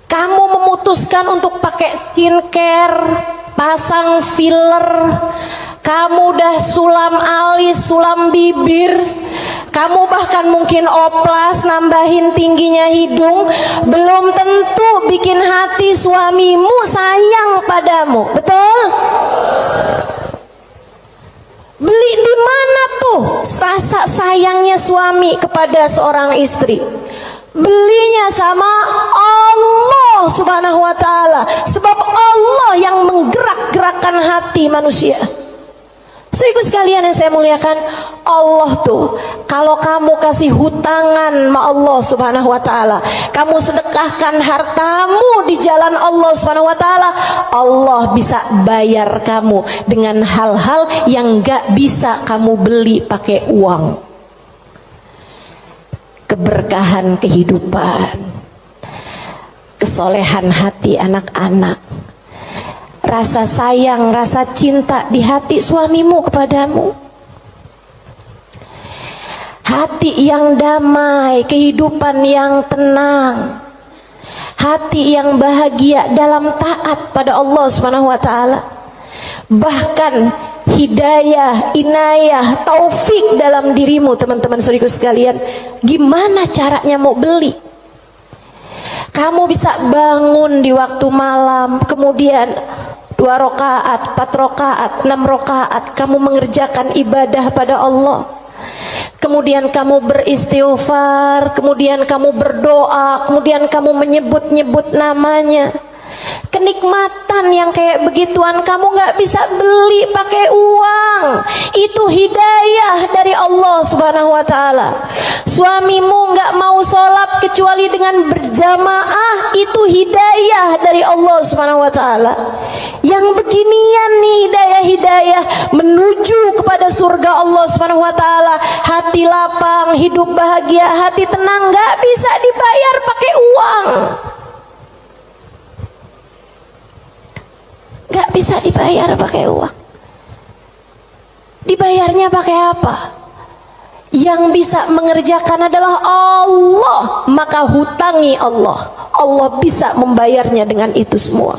Kamu memutuskan untuk pakai skincare, pasang filler, kamu udah sulam alis, sulam bibir, kamu bahkan mungkin oplas, nambahin tingginya hidung, belum tentu bikin hati suamimu sayang padamu, betul? Beli di mana tuh rasa sayangnya suami kepada seorang istri? Belinya sama Allah Subhanahu wa ta'ala. Sebab Allah yang menggerak-gerakkan hati manusia. Saudaraku sekalian yang saya muliakan, Allah tuh kalau kamu kasih hutangan sama Allah Subhanahu wa ta'ala, kamu sedekahkan hartamu di jalan Allah Subhanahu wa ta'ala, Allah bisa bayar kamu dengan hal-hal yang gak bisa kamu beli pakai uang. Keberkahan kehidupan, kesolehan hati anak-anak, rasa sayang, rasa cinta di hati suamimu kepadamu, hati yang damai, kehidupan yang tenang, hati yang bahagia dalam taat pada Allah Subhanahu wa ta'ala. Bahkan hidayah, inayah, taufik dalam dirimu, teman-teman saudariku sekalian. Gimana caranya mau beli? Kamu bisa bangun di waktu malam, kemudian 2 rakaat, 4 rakaat, 6 rakaat kamu mengerjakan ibadah pada Allah. Kemudian kamu beristighfar, kemudian kamu berdoa, kemudian kamu menyebut-nyebut namanya. Kenikmatan yang kayak begituan kamu gak bisa beli pakai uang. Itu hidayah dari Allah Subhanahu wa ta'ala. Suamimu gak mau sholat kecuali dengan berjamaah, itu hidayah dari Allah Subhanahu wa ta'ala. Yang beginian nih hidayah-hidayah menuju kepada surga Allah Subhanahu wa ta'ala. Hati lapang, hidup bahagia, hati tenang, gak bisa dibayar pakai uang. Gak bisa dibayar pakai uang. Dibayarnya pakai apa? Yang bisa mengerjakan adalah Allah. Maka hutangi Allah. Allah bisa membayarnya dengan itu semua.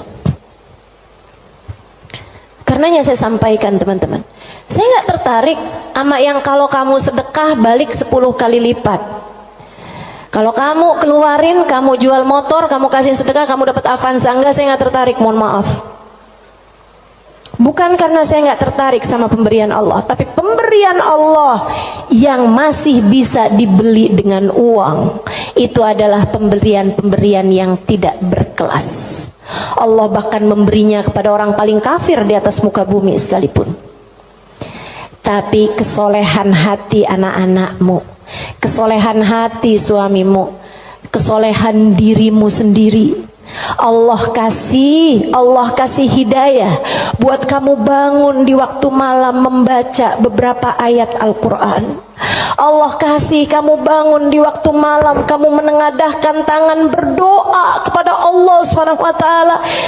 Karenanya saya sampaikan teman-teman, saya gak tertarik sama yang kalau kamu sedekah balik 10 kali lipat. Kalau kamu keluarin, kamu jual motor, kamu kasih sedekah, kamu dapat Avanza. Enggak, saya gak tertarik, mohon maaf. Bukan karena saya nggak tertarik sama pemberian Allah, tapi pemberian Allah yang masih bisa dibeli dengan uang, itu adalah pemberian-pemberian yang tidak berkelas. Allah bahkan memberinya kepada orang paling kafir di atas muka bumi sekalipun. Tapi kesolehan hati anak-anakmu, kesolehan hati suamimu, kesolehan dirimu sendiri, Allah kasih hidayah buat kamu bangun di waktu malam membaca beberapa ayat Al-Quran. Allah kasih kamu bangun di waktu malam, kamu menengadahkan tangan berdoa kepada Allah SWT.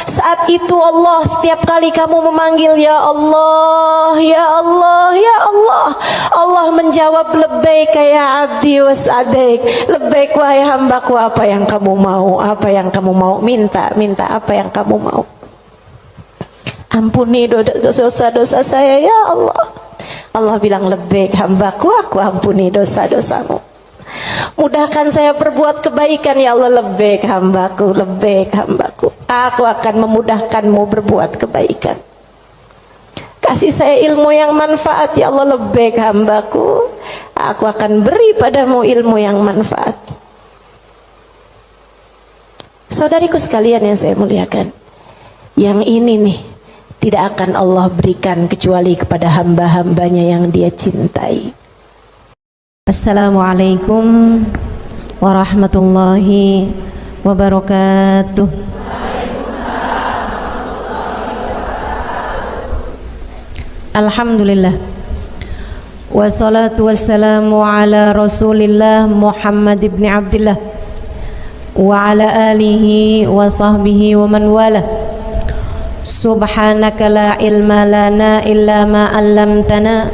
Saat itu Allah, setiap kali kamu memanggil ya Allah, ya Allah, ya Allah, Allah menjawab labbaik ya abdi was'adaik, labbaik wahai hambaku, apa yang kamu mau, apa yang kamu mau, minta apa yang kamu mau. Ampuni dosa-dosa saya ya Allah. Allah bilang labbaik hambaku, aku ampuni dosa-dosamu. Mudahkan saya berbuat kebaikan ya Allah, labbaik hambaku, labbaik hambaku. Aku akan memudahkanmu berbuat kebaikan. Kasih saya ilmu yang manfaat ya Allah, labbaik hambaku. Aku akan beri padamu ilmu yang manfaat. Saudariku sekalian yang saya muliakan, yang ini nih tidak akan Allah berikan kecuali kepada hamba-hambanya yang Dia cintai. Assalamualaikum warahmatullahi wabarakatuh. Alhamdulillah, wassalatu wassalamu ala Rasulillah Muhammad ibn Abdillah wa ala alihi wa sahbihi wa man wala. Subhanaka la ilma lana illa ma 'allamtana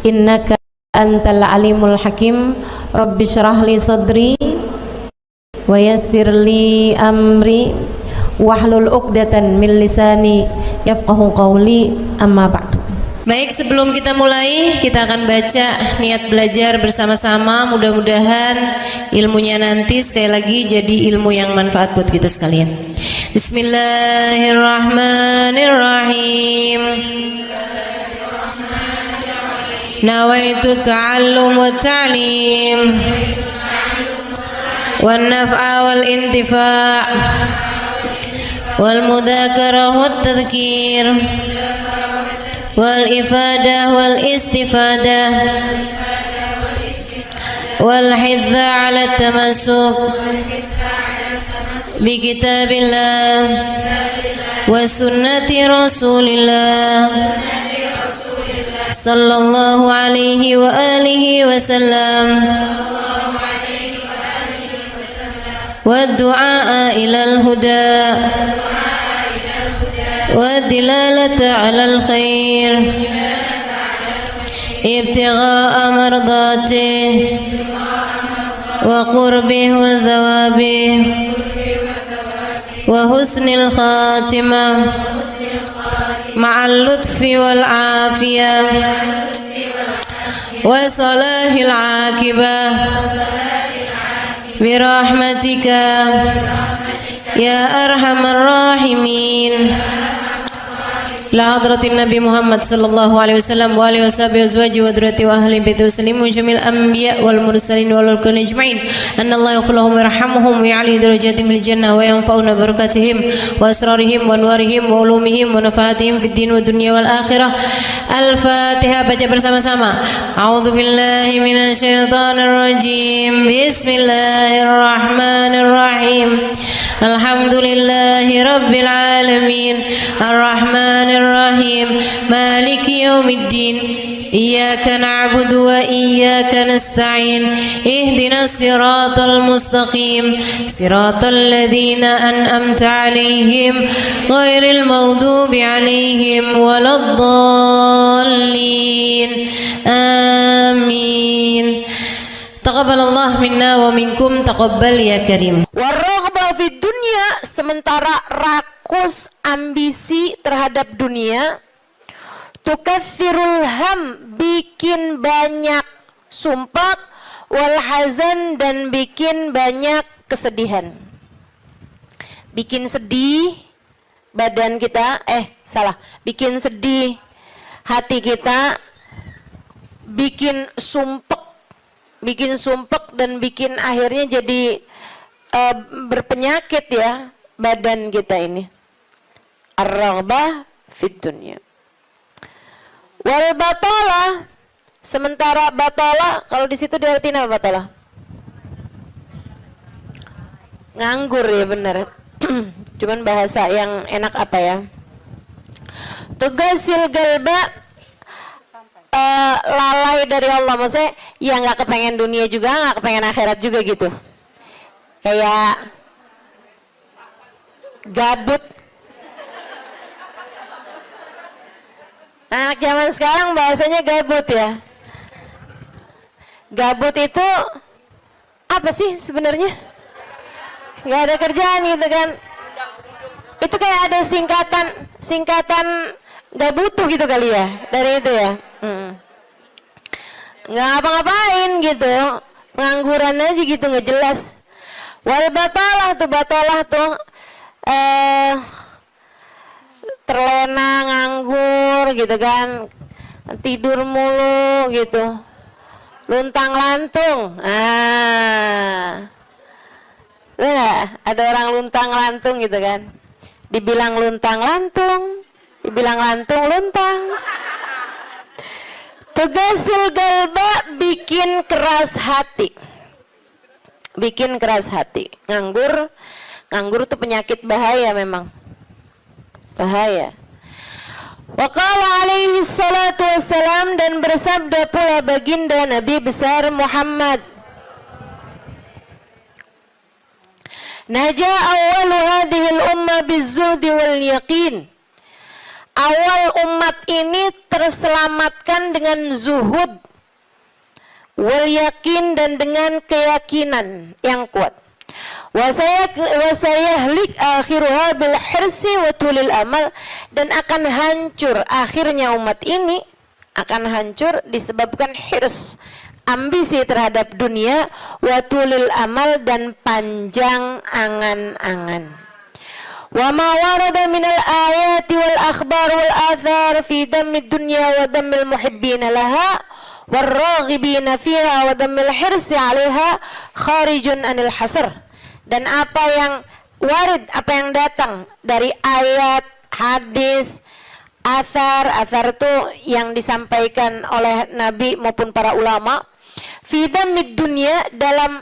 innaka antal alimul hakim. Rabbi shrah li sadri wa yassir li amri wahlul 'uqdatan min lisani yafqahu qawli, amma ba'du. Baik, sebelum kita mulai, kita akan baca niat belajar bersama-sama. Mudah-mudahan ilmunya nanti sekali lagi jadi ilmu yang manfaat buat kita sekalian. Bismillahirrahmanirrahim. Nawaitu ta'allum wa ta'lim wan naf'a wal intifa' wal mudzakarah wat tadhkir wal ifadah wal istifadah wal hidza ala tamassuk bi kitabillah wa sunnati rasulillah sallallahu alaihi wa alihi wasallam wa du'a ilal huda والدلالة على الخير ابتغاء مرضاته وقربه وثوابه وحسن الخاتمة مع اللطف والعافية وصلاح العاقبة برحمتك يا أرحم الراحمين. إلى حضرة النبي محمد صلى الله عليه وسلم وآله وصحبه وأزواجه وذريته وأهل بيته وسلم وجميع الأنبياء والمرسلين والملائكة أجمعين أن الله يغفر لهم ويرحمهم ويعلي درجاتهم في الجنة وينفعنا ببركاتهم وأسرارهم وأنوارهم وعلومهم ونفعاتهم في الدين والدنيا والآخرة. Al-Fatihah, baca bersama-sama. A'udzu billahi minasyaitonir rajim. Bismillahirrahmanirrahim. Alhamdulillahi rabbil alamin. Ar-Rahmanir Rahim. Maliki yaumiddin. Iyyaka na'budu wa iyyaka nasta'in. Ihdinas siratal mustaqim. Siratal ladzina an'amta 'alaihim ghairil maghdubi 'alaihim waladdallin. Amin. Taqabbalallah minna wa minkum, taqabbal ya karim. Warraghbah fid dunya, sementara rakus ambisi terhadap dunia, tukatsirul ham, bikin banyak sumpah, wal hazan, dan bikin banyak kesedihan. Bikin sedih badan kita, bikin sedih hati kita, bikin sumpek dan bikin akhirnya jadi berpenyakit ya badan kita ini. Ar-raghbah fid dunya. Wal batalah, sementara batalah, kalau di situ diartiin apa batalah? Nganggur ya, benar. Cuman bahasa yang enak apa ya? Tugasil galba, lalai dari Allah, maksudnya ya nggak kepengen dunia juga, nggak kepengen akhirat juga gitu, kayak gabut. Anak zaman sekarang bahasanya gabut ya. Gabut itu apa sih sebenarnya? Nggak ada kerjaan gitu kan? Itu kayak ada singkatan nggak butuh gitu kali ya dari itu ya. Nggak ngapa-ngapain gitu, pengangguran aja gitu, nggak jelas. Wal batalah tuh terlena, nganggur gitu kan, tidur mulu gitu, luntang lantung. Nah, ada orang luntang-lantung gitu kan. Dibilang luntang-lantung, dibilang lantung-luntang. Tugasul galba, bikin keras hati. Bikin keras hati. Nganggur tuh penyakit bahaya memang. Bahaya. Wa qala alaihi salatu wassalam, dan bersabda pula baginda Nabi besar Muhammad, Naja awalu hadhil umma bizzuldi wal yaqin. Awal umat ini terselamatkan dengan zuhud wal yakin, dan dengan keyakinan yang kuat. Wasayahlik akhiruha bil hirsi wa tulil amal, dan akan hancur akhirnya umat ini, akan hancur disebabkan hirs, ambisi terhadap dunia, wa tulil amal, dan panjang angan-angan. Wa ma warada minal ayati wal akhbar wal athar fi dammi dunya wa dammil muhibbina laha warraghibina fiha wa dammil hirsi 'alaiha kharijun anil hasr. Dan apa yang warid, apa yang datang dari ayat, hadis, athar itu yang disampaikan oleh Nabi maupun para ulama, fi dammid dunya, dalam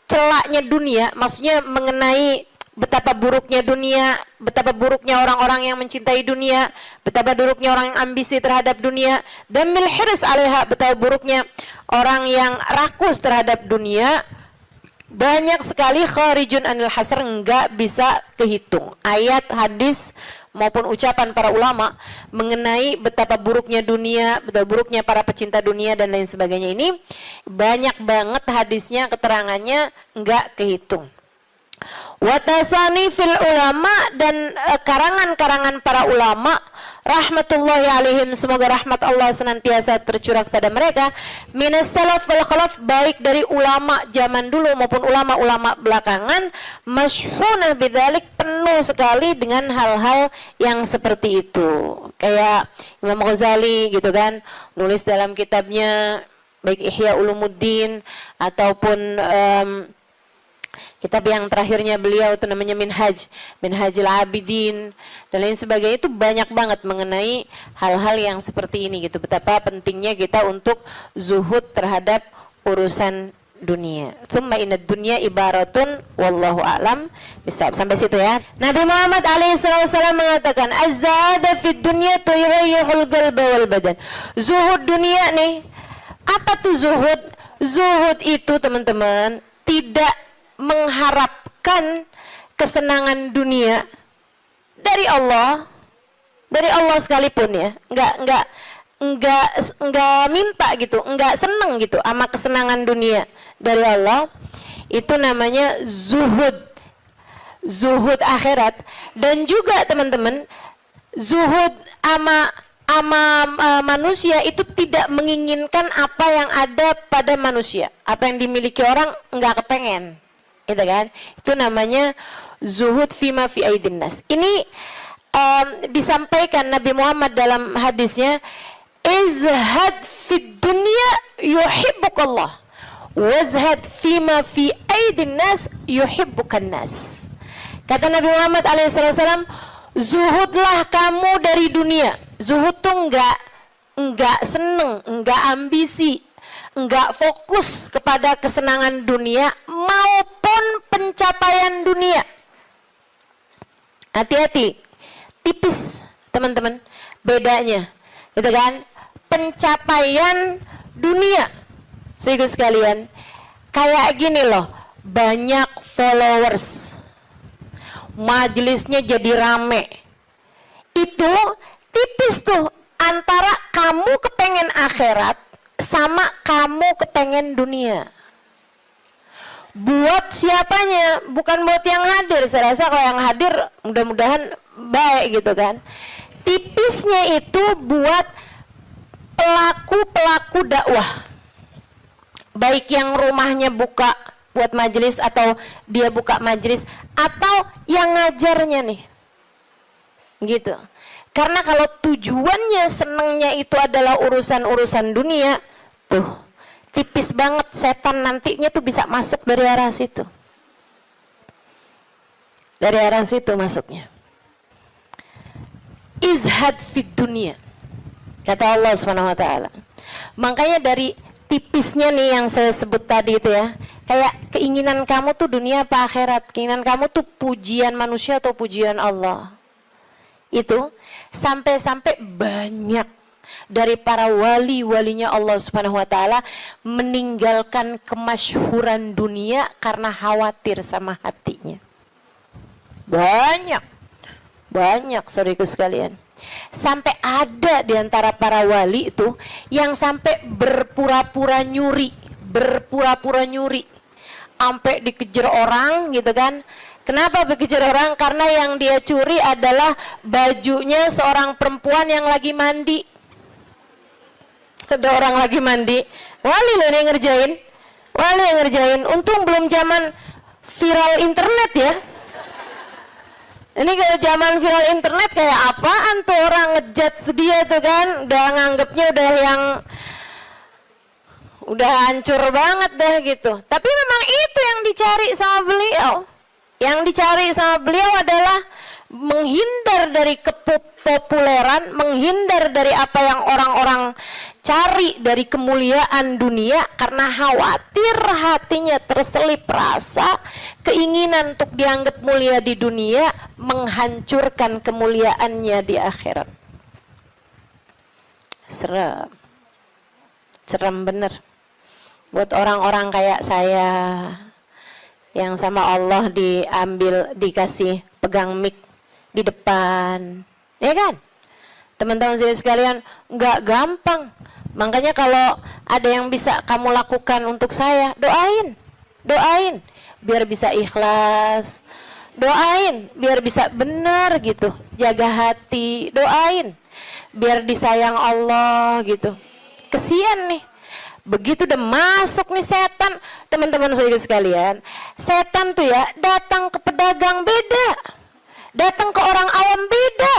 celaknya dunia, maksudnya mengenai betapa buruknya dunia, betapa buruknya orang-orang yang mencintai dunia, betapa buruknya orang yang ambisi terhadap dunia, dan mil hirs 'alaiha, betapa buruknya orang yang rakus terhadap dunia. Banyak sekali kharijun anil hasr, enggak bisa kehitung. Ayat, hadis maupun ucapan para ulama mengenai betapa buruknya dunia, betapa buruknya para pecinta dunia dan lain sebagainya, ini banyak banget hadisnya, keterangannya enggak kehitung. Watasani fil ulama, dan karangan-karangan para ulama rahmatullahi alaihim, semoga rahmat Allah senantiasa tercurah kepada mereka, minas salaf wal khalaf, baik dari ulama zaman dulu maupun ulama-ulama belakangan, masyhunah bidzalik, penuh sekali dengan hal-hal yang seperti itu. Kayak Imam Ghazali gitu kan, nulis dalam kitabnya baik Ihya Ulumuddin ataupun kitab yang terakhirnya beliau itu namanya Minhajul Abidin dan lain sebagainya, itu banyak banget mengenai hal-hal yang seperti ini gitu. Betapa pentingnya kita untuk zuhud terhadap urusan dunia. Tsumma inad dunya ibaratun wallahu a'lam bisawab. Sampai situ ya. Nabi Muhammad alaihissalam mengatakan, az-zahada fid dunya tuyrihul qalba wal badan. Zuhud dunia nih. Apa tuh zuhud? Zuhud itu teman-teman tidak mengharapkan kesenangan dunia dari Allah sekalipun ya, enggak minta gitu, enggak seneng gitu sama kesenangan dunia dari Allah. Itu namanya zuhud akhirat. Dan juga teman-teman, zuhud ama manusia itu tidak menginginkan apa yang ada pada manusia, apa yang dimiliki orang enggak kepengen, gitu kan? Itu namanya zuhud fima fi aidin nas. Ini disampaikan Nabi Muhammad dalam hadisnya, izhad fid dunya yuhibbukallah, wazhad fima fi aidin nas yuhibbukan nas. Kata Nabi Muhammad alaihissalam, zuhudlah kamu dari dunia. Zuhud tuh enggak seneng, enggak ambisi, enggak fokus kepada kesenangan dunia maupun pencapaian dunia. Hati-hati, tipis teman-teman bedanya, gitu kan? Pencapaian dunia, saudara sekalian, kayak gini loh, banyak followers, majelisnya jadi rame, itu tipis tuh antara kamu kepengen akhirat sama kamu kepengen dunia. Buat siapanya? Bukan buat yang hadir. Saya rasa kalau yang hadir mudah-mudahan baik gitu kan. Tipisnya itu buat pelaku-pelaku dakwah, baik yang rumahnya buka buat majelis atau dia buka majelis, atau yang ngajarnya nih, gitu. Karena kalau tujuannya senengnya itu adalah urusan-urusan dunia, tuh tipis banget setan nantinya tuh bisa masuk dari arah situ. Dari arah situ masuknya. Izhad fid dunia, kata Allah Subhanahu wa taala. Makanya dari tipisnya nih yang saya sebut tadi itu ya, kayak keinginan kamu tuh dunia apa akhirat, keinginan kamu tuh pujian manusia atau pujian Allah. Itu sampai-sampai banyak dari para wali-walinya Allah Subhanahu wa taala meninggalkan kemasyhuran dunia karena khawatir sama hatinya. Banyak saudaraku sekalian. Sampai ada di antara para wali itu yang sampai berpura-pura nyuri, sampai dikejar orang gitu kan. Kenapa dikejar orang? Karena yang dia curi adalah bajunya seorang perempuan yang lagi mandi. Ada orang lagi mandi, wali loh yang ngerjain. Untung belum zaman viral internet ya. Ini kalau zaman viral internet kayak apaan tuh orang ngejudge dia tuh kan, udah nganggepnya udah hancur banget dah gitu. Tapi memang itu yang dicari sama beliau. Yang dicari sama beliau adalah menghindar dari kepopuleran, menghindar dari apa yang orang-orang cari dari kemuliaan dunia, karena khawatir hatinya terselip rasa keinginan untuk dianggap mulia di dunia menghancurkan kemuliaannya di akhirat. Serem bener buat orang-orang kayak saya yang sama Allah dikasih pegang mic di depan, ya kan? Teman-teman saya sekalian, nggak gampang. Makanya kalau ada yang bisa kamu lakukan untuk saya, doain, biar bisa ikhlas, doain, biar bisa benar gitu, jaga hati, doain, biar disayang Allah gitu. Kesian nih, begitu udah masuk nih setan, teman-teman saya sekalian, setan tuh ya datang ke pedagang beda, datang ke orang awam beda,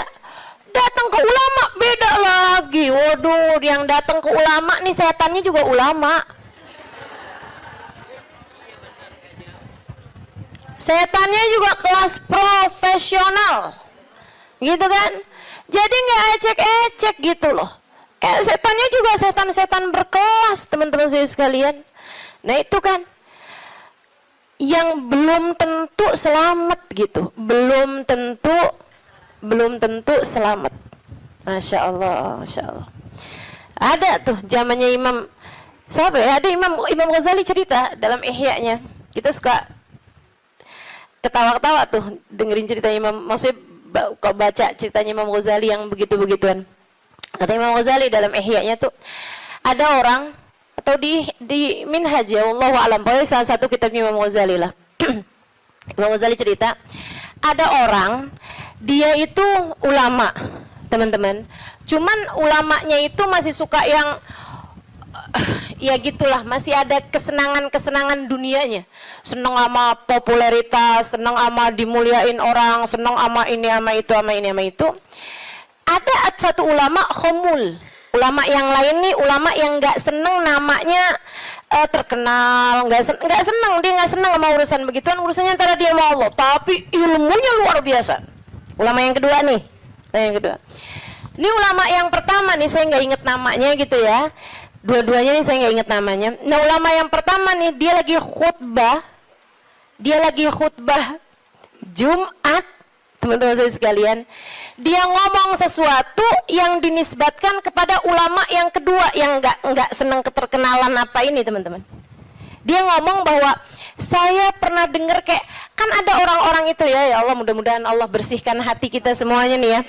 datang ke ulama beda lagi. Waduh, yang datang ke ulama nih setannya juga ulama. Setannya juga kelas profesional, gitu kan? Jadi nggak ecek-ecek gitu loh. Setannya juga setan-setan berkelas, teman-teman saya sekalian. Nah itu kan yang belum tentu selamat gitu, belum tentu selamat. Masya Allah. Ada tuh zamannya Imam siapa ya? Ada Imam Ghazali cerita dalam Ihya-nya. Kita suka ketawa-ketawa tuh dengerin cerita Imam, maksudnya kalau baca ceritanya Imam Ghazali yang begitu-begituan. Kata Imam Ghazali dalam Ihya-nya tuh, ada orang atau di Minhaj ya, wallahu a'lam, pokoknya salah satu kitab Imam Ghazali lah. Imam Ghazali cerita, ada orang dia itu ulama, teman-teman. Cuman ulamanya itu masih suka yang ya gitulah, masih ada kesenangan dunianya. Senang sama popularitas, senang sama dimuliain orang, senang sama ini sama itu. Ada satu ulama khomul, ulama yang lain nih, ulama yang nggak seneng namanya terkenal, nggak seneng, dia nggak seneng sama urusan begituan, urusannya antara dia sama Allah, tapi ilmunya luar biasa. Ulama yang kedua nih, ini ulama yang pertama nih, saya nggak inget namanya gitu ya, dua-duanya nih saya nggak inget namanya. Nah ulama yang pertama nih, dia lagi khutbah Jumat, teman-teman saya sekalian, dia ngomong sesuatu yang dinisbatkan kepada ulama yang kedua yang nggak senang keterkenalan apa ini, teman-teman. Dia ngomong bahwa saya pernah dengar kayak, kan ada orang-orang itu ya Allah, mudah-mudahan Allah bersihkan hati kita semuanya nih ya.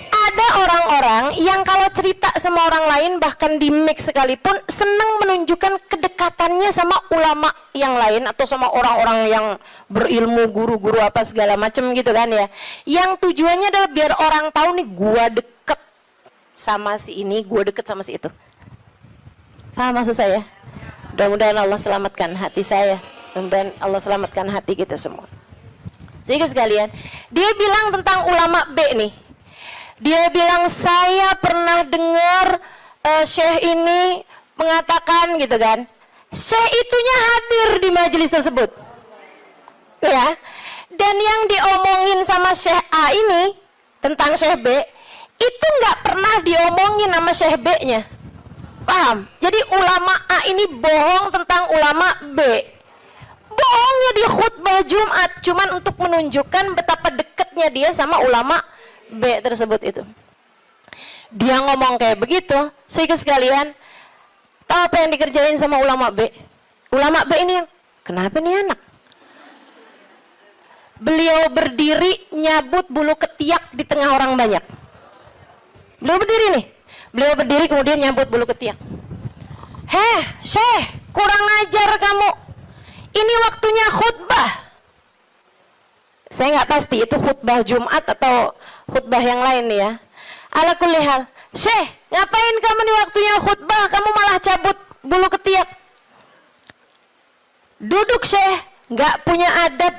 Ada orang-orang yang kalau cerita sama orang lain, bahkan di mic sekalipun, senang menunjukkan kedekatannya sama ulama yang lain atau sama orang-orang yang berilmu, guru-guru apa segala macam gitu kan ya. Yang tujuannya adalah biar orang tahu nih, gua deket sama si ini, gua deket sama si itu. Paham maksud saya? Mudah-mudahan Allah selamatkan hati saya, mudah-mudahan Allah selamatkan hati kita semua. Jadi sekalian, dia bilang tentang ulama B nih. Dia bilang, saya pernah dengar syekh ini mengatakan gitu kan. Syekh itunya hadir di majelis tersebut. Ya. Dan yang diomongin sama Syekh A ini tentang Syekh B itu nggak pernah diomongin sama Syekh B-nya. Paham? Jadi ulama A ini bohong tentang ulama B. Bohongnya di khutbah Jumat cuman untuk menunjukkan betapa dekatnya dia sama ulama B tersebut itu. Dia ngomong kayak begitu, sehingga sekalian, tahu apa yang dikerjain sama ulama B? Ulama B ini yang, kenapa nih anak? Beliau berdiri nyabut bulu ketiak di tengah orang banyak. Beliau berdiri nih. Beliau berdiri kemudian nyabut bulu ketiak. Heh, Syekh, kurang ajar kamu. Ini waktunya khutbah. Saya nggak pasti itu khutbah Jumat atau khutbah yang lain nih ya. Ala kulli hal. Syekh, ngapain kamu di waktunya khutbah? Kamu malah cabut bulu ketiak. Duduk Syekh, nggak punya adab.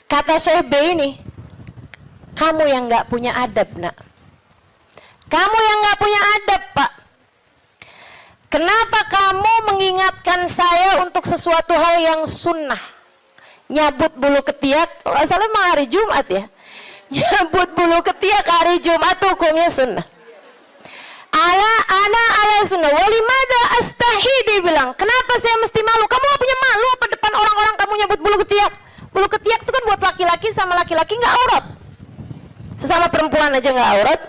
Kata Syekh B ini, kamu yang nggak punya adab nak. Kamu yang nggak punya adab pak. Kenapa kamu mengingatkan saya untuk sesuatu hal yang sunnah? Nyabut bulu ketiak, kalau nggak salah hari Jumat ya. Nyabut bulu ketiak hari Jumat hukumnya sunnah. Ala sunnah. Walimada astahi, dia bilang. Kenapa saya mesti malu? Kamu gak punya malu apa depan orang-orang kamu nyabut bulu ketiak? Bulu ketiak itu kan buat laki-laki sama laki-laki nggak aurat. Sesama perempuan aja nggak aurat.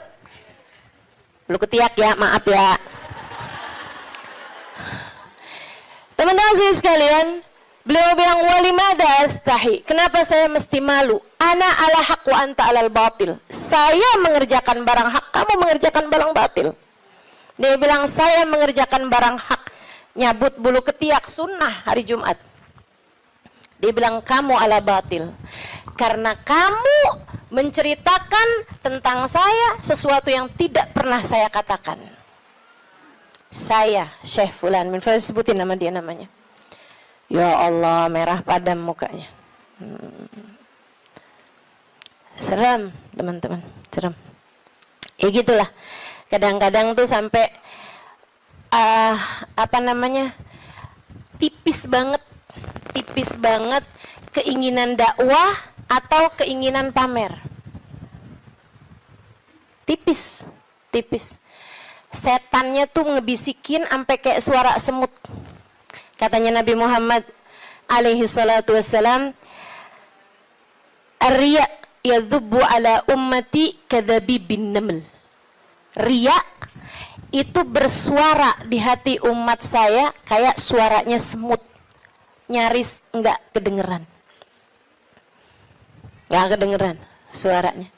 Bulu ketiak ya, maaf ya. Teman-teman sekalian, beliau bilang walimada astahi. Kenapa saya mesti malu? Ana ala haq wa anta alal batil. Saya mengerjakan barang hak, kamu mengerjakan barang batil. Dia bilang saya mengerjakan barang hak, nyabut bulu ketiak sunnah hari Jumat. Dia bilang kamu ala batil. Karena kamu menceritakan tentang saya sesuatu yang tidak pernah saya katakan. Saya Syekh Fulan, sebutin nama dia namanya. Ya Allah, merah padam mukanya. Seram teman-teman, seram. Ya gitulah. Kadang-kadang tuh sampai tipis banget keinginan dakwah atau keinginan pamer. Tipis. Setannya tuh ngebisikin sampai kayak suara semut. Katanya Nabi Muhammad alaihi salatu wassalam, "Ar-riya yadhubbu ala ummati kadhabibin naml." Riya itu bersuara di hati umat saya kayak suaranya semut, nyaris enggak kedengeran suaranya.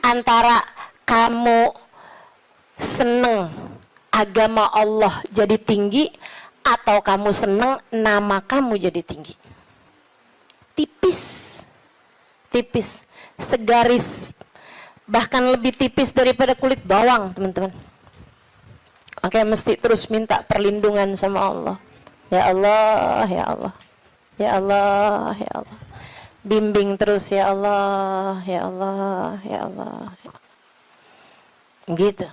Antara kamu seneng agama Allah jadi tinggi atau kamu seneng nama kamu jadi tinggi. Tipis, segaris, bahkan lebih tipis daripada kulit bawang teman-teman. Oke, mesti terus minta perlindungan sama Allah. Ya Allah, ya Allah, ya Allah, ya Allah. Bimbing terus ya Allah, ya Allah, ya Allah. Gitu.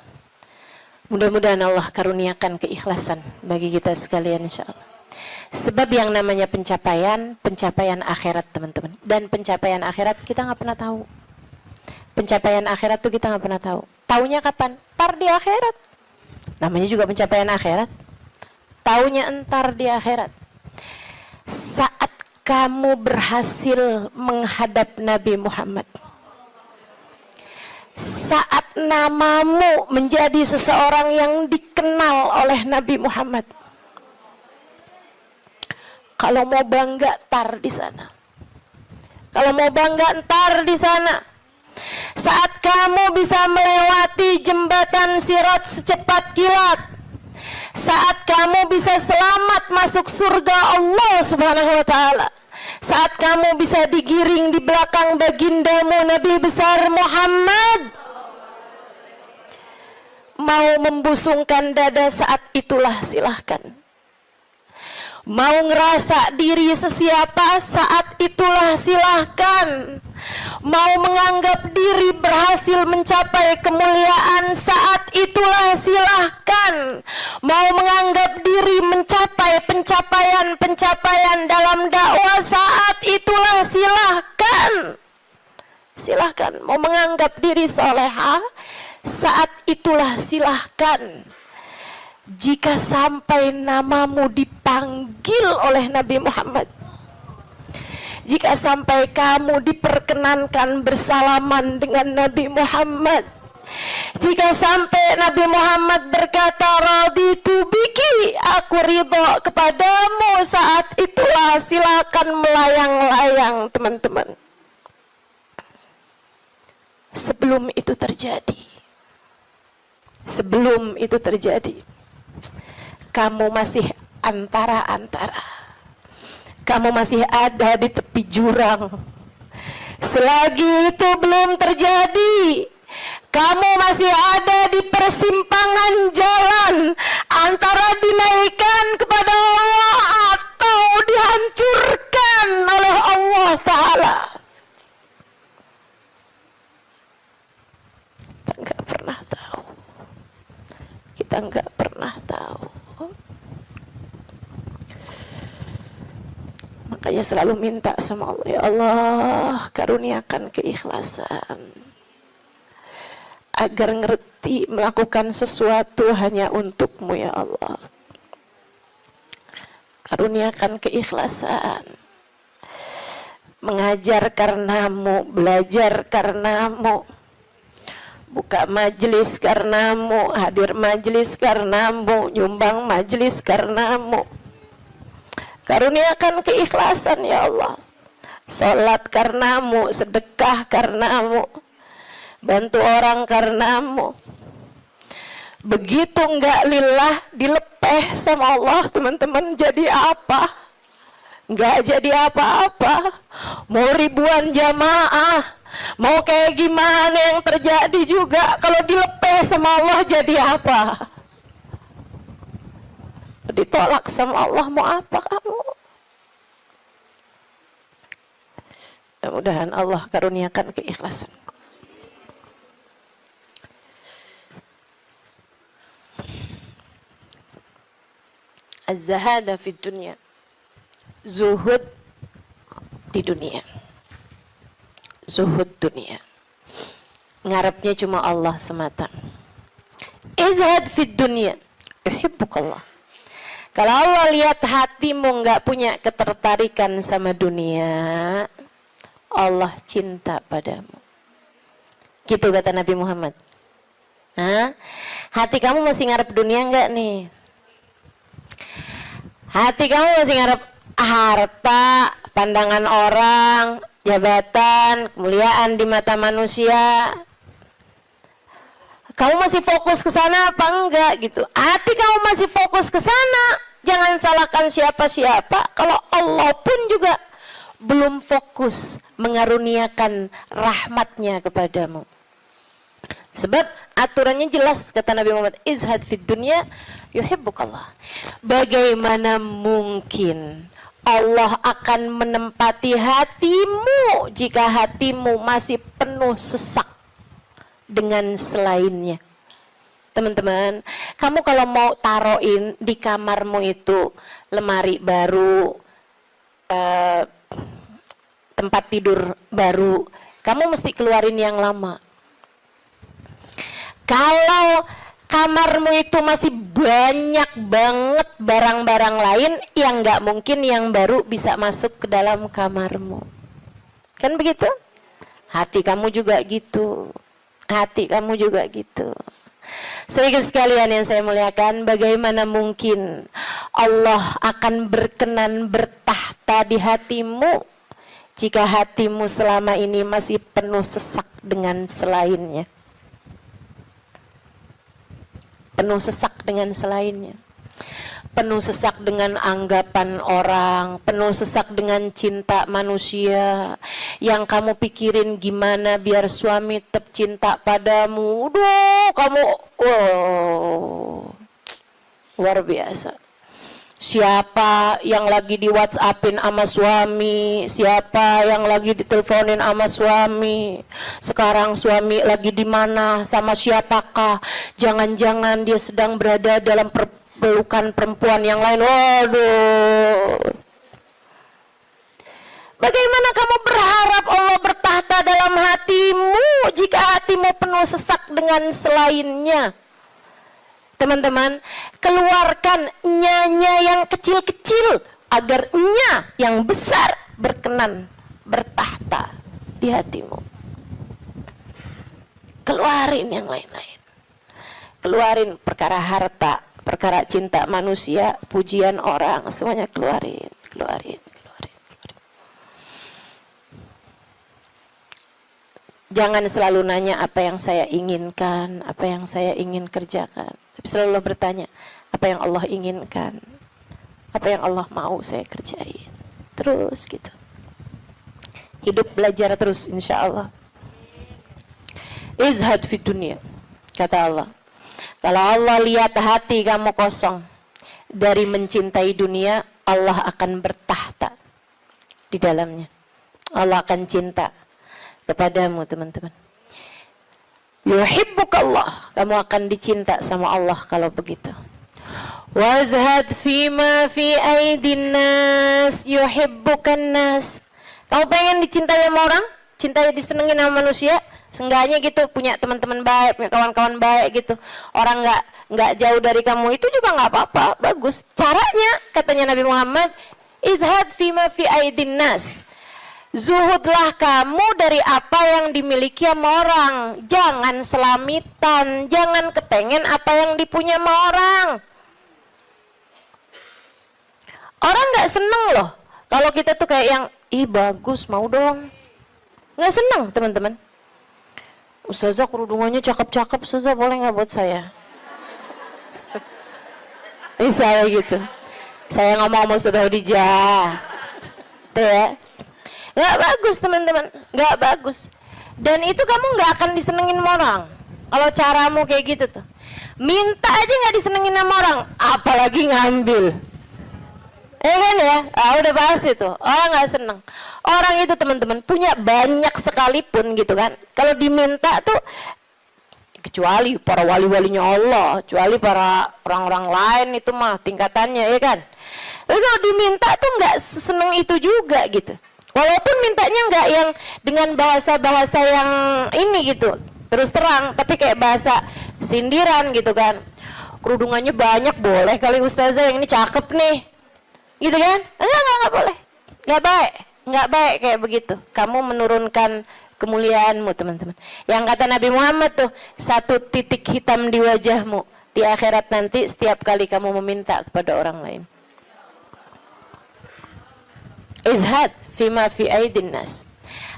Mudah-mudahan Allah karuniakan keikhlasan bagi kita sekalian insyaallah. Sebab yang namanya pencapaian akhirat teman-teman. Dan pencapaian akhirat kita nggak pernah tahu. Pencapaian akhirat tuh kita nggak pernah tahu. Taunya kapan? Ntar di akhirat. Namanya juga pencapaian akhirat. Taunya entar di akhirat. Saat kamu berhasil menghadap Nabi Muhammad. Saat namamu menjadi seseorang yang dikenal oleh Nabi Muhammad. Kalau mau bangga tar di sana. Kalau mau bangga ntar di sana. Saat kamu bisa melewati jembatan Sirat secepat kilat. Saat kamu bisa selamat masuk surga Allah Subhanahu wa taala. Saat kamu bisa digiring di belakang bagindamu Nabi besar Muhammad. Mau membusungkan dada saat itulah silahkan. Mau ngerasa diri sesiapa saat itulah silahkan. Mau menganggap diri berhasil mencapai kemuliaan saat itulah silahkan. Mau menganggap diri mencapai pencapaian dalam dakwah saat itulah silahkan. silahkan. Mau menganggap diri soleha, saat itulah silahkan. Jika sampai namamu dipanggil oleh Nabi Muhammad, jika sampai kamu diperkenankan bersalaman dengan Nabi Muhammad, jika sampai Nabi Muhammad berkata raditu biki, aku ridho kepadamu, saat itulah silakan melayang-layang teman-teman. Sebelum itu terjadi, kamu masih antara-antara, kamu masih ada di tepi jurang. Selagi itu belum terjadi, kamu masih ada di persimpangan jalan antara dinaikkan kepada Allah atau dihancurkan oleh Allah Ta'ala. Kita nggak pernah tahu. Makanya selalu minta sama Allah, ya Allah, karuniakan keikhlasan agar ngerti melakukan sesuatu hanya untukmu, ya Allah. Karuniakan keikhlasan, mengajar karenamu, belajar karenamu, buka majelis karenamu, hadir majelis karenamu, nyumbang majelis karenamu. Karuniakan keikhlasan, ya Allah. Salat karenamu, sedekah karenamu, bantu orang karenamu. Begitu enggak lillah, dilepeh sama Allah, teman-teman, jadi apa? Enggak jadi apa-apa. Mau ribuan jamaah, mau kayak gimana yang terjadi juga, kalau dilepeh sama Allah jadi apa? Ditolak sama Allah, mau apa kamu? Mudah-mudahan Allah karuniakan keikhlasan. Az-zahada fid dunya, zuhud di dunia, zuhud dunia, ngarepnya cuma Allah semata. Izhad fid dunya, yuhibbukallah. Kalau Allah lihat hatimu nggak punya ketertarikan sama dunia, Allah cinta padamu. Gitu kata Nabi Muhammad. Hah? Hati kamu masih ngarep dunia nggak nih? Hati kamu masih ngarep harta, pandangan orang, jabatan, kemuliaan di mata manusia? Kamu masih fokus ke sana apa enggak gitu? Hati kamu masih fokus ke sana, jangan salahkan siapa-siapa. Kalau Allah pun juga belum fokus mengaruniakan rahmatnya kepadamu. Sebab aturannya jelas, kata Nabi Muhammad, izhad fid dunya yuhibbukallah. Bagaimana mungkin Allah akan menempati hatimu jika hatimu masih penuh sesak dengan selainnya? Teman-teman, kamu kalau mau taruhin di kamarmu itu lemari baru, tempat tidur baru, kamu mesti keluarin yang lama. Kalau kamarmu itu masih banyak banget barang-barang lain, yang nggak mungkin yang baru bisa masuk ke dalam kamarmu. Kan begitu? Hati kamu juga gitu. Hati kamu juga gitu. Saudara sekalian yang saya muliakan, bagaimana mungkin Allah akan berkenan bertahta di hatimu jika hatimu selama ini masih penuh sesak dengan selainnya? Penuh sesak dengan selainnya, penuh sesak dengan anggapan orang, penuh sesak dengan cinta manusia. Yang kamu pikirin gimana biar suami tetap cinta padamu. Duh, kamu luar biasa. Siapa yang lagi di WhatsAppin sama suami, siapa yang lagi diteleponin sama suami, sekarang suami lagi di mana, sama siapakah, jangan-jangan dia sedang berada dalam pelukan perempuan yang lain. Waduh, Bagaimana kamu berharap Allah bertahta dalam hatimu jika hatimu penuh sesak dengan selainnya? Teman-teman, keluarkan nya yang kecil-kecil agar nya yang besar berkenan bertahta di hatimu. Keluarin yang lain-lain. Keluarin perkara harta, perkara cinta manusia, pujian orang, semuanya keluarin. Jangan selalu nanya apa yang saya inginkan, apa yang saya ingin kerjakan. Tapi selalu bertanya, apa yang Allah inginkan, apa yang Allah mau saya kerjain. Terus gitu. Hidup belajar terus insya Allah. Izhad fi dunia, kata Allah. Kalau Allah lihat hati kamu kosong dari mencintai dunia, Allah akan bertahta di dalamnya. Allah akan cinta kepadamu, teman-teman. Yuhibbukallah, kamu akan dicinta sama Allah kalau begitu. Wazhad fima fi aidin nas yuhibbukan nas. Kamu pengen dicintai sama orang, cintai disenengin sama manusia, seenggaknya gitu punya teman-teman baik, punya kawan-kawan baik gitu. Orang nggak jauh dari kamu, itu juga nggak apa-apa, bagus. Caranya katanya Nabi Muhammad, izhad fima fi aidin nas. Zuhudlah kamu dari apa yang dimiliki sama orang. Jangan selamitan, jangan kepengen apa yang dipunya sama orang. Orang nggak seneng loh kalau kita tuh kayak yang, ih bagus, mau dong. Nggak seneng, teman-teman. Ustazah kerudungannya cakep-cakep, Ustazah boleh nggak buat saya? Misalnya gitu. Saya ngomong sama Ustazah Khadijah. Tuh ya. Nggak bagus, teman-teman. Nggak bagus. Dan itu kamu nggak akan disenengin sama orang kalau caramu kayak gitu tuh. Minta aja nggak disenengin sama orang, apalagi ngambil. Kan ya? Udah pasti tuh orang nggak seneng. Orang itu, teman-teman, punya banyak sekalipun gitu kan, kalau diminta tuh, kecuali para wali-walinya Allah, kecuali para orang-orang lain itu mah tingkatannya, ya kan. Tapi kalau diminta tuh nggak seneng itu juga gitu. Walaupun mintanya nggak yang dengan bahasa-bahasa yang ini gitu, terus terang, tapi kayak bahasa sindiran gitu kan. Kerudungannya banyak, boleh kali Ustazah, yang ini cakep nih, gitu kan? Enggak boleh, nggak baik kayak begitu. Kamu menurunkan kemuliaanmu, teman-teman. Yang kata Nabi Muhammad tuh, 1 titik hitam di wajahmu di akhirat nanti setiap kali kamu meminta kepada orang lain. Izhad fima fi aidin nas.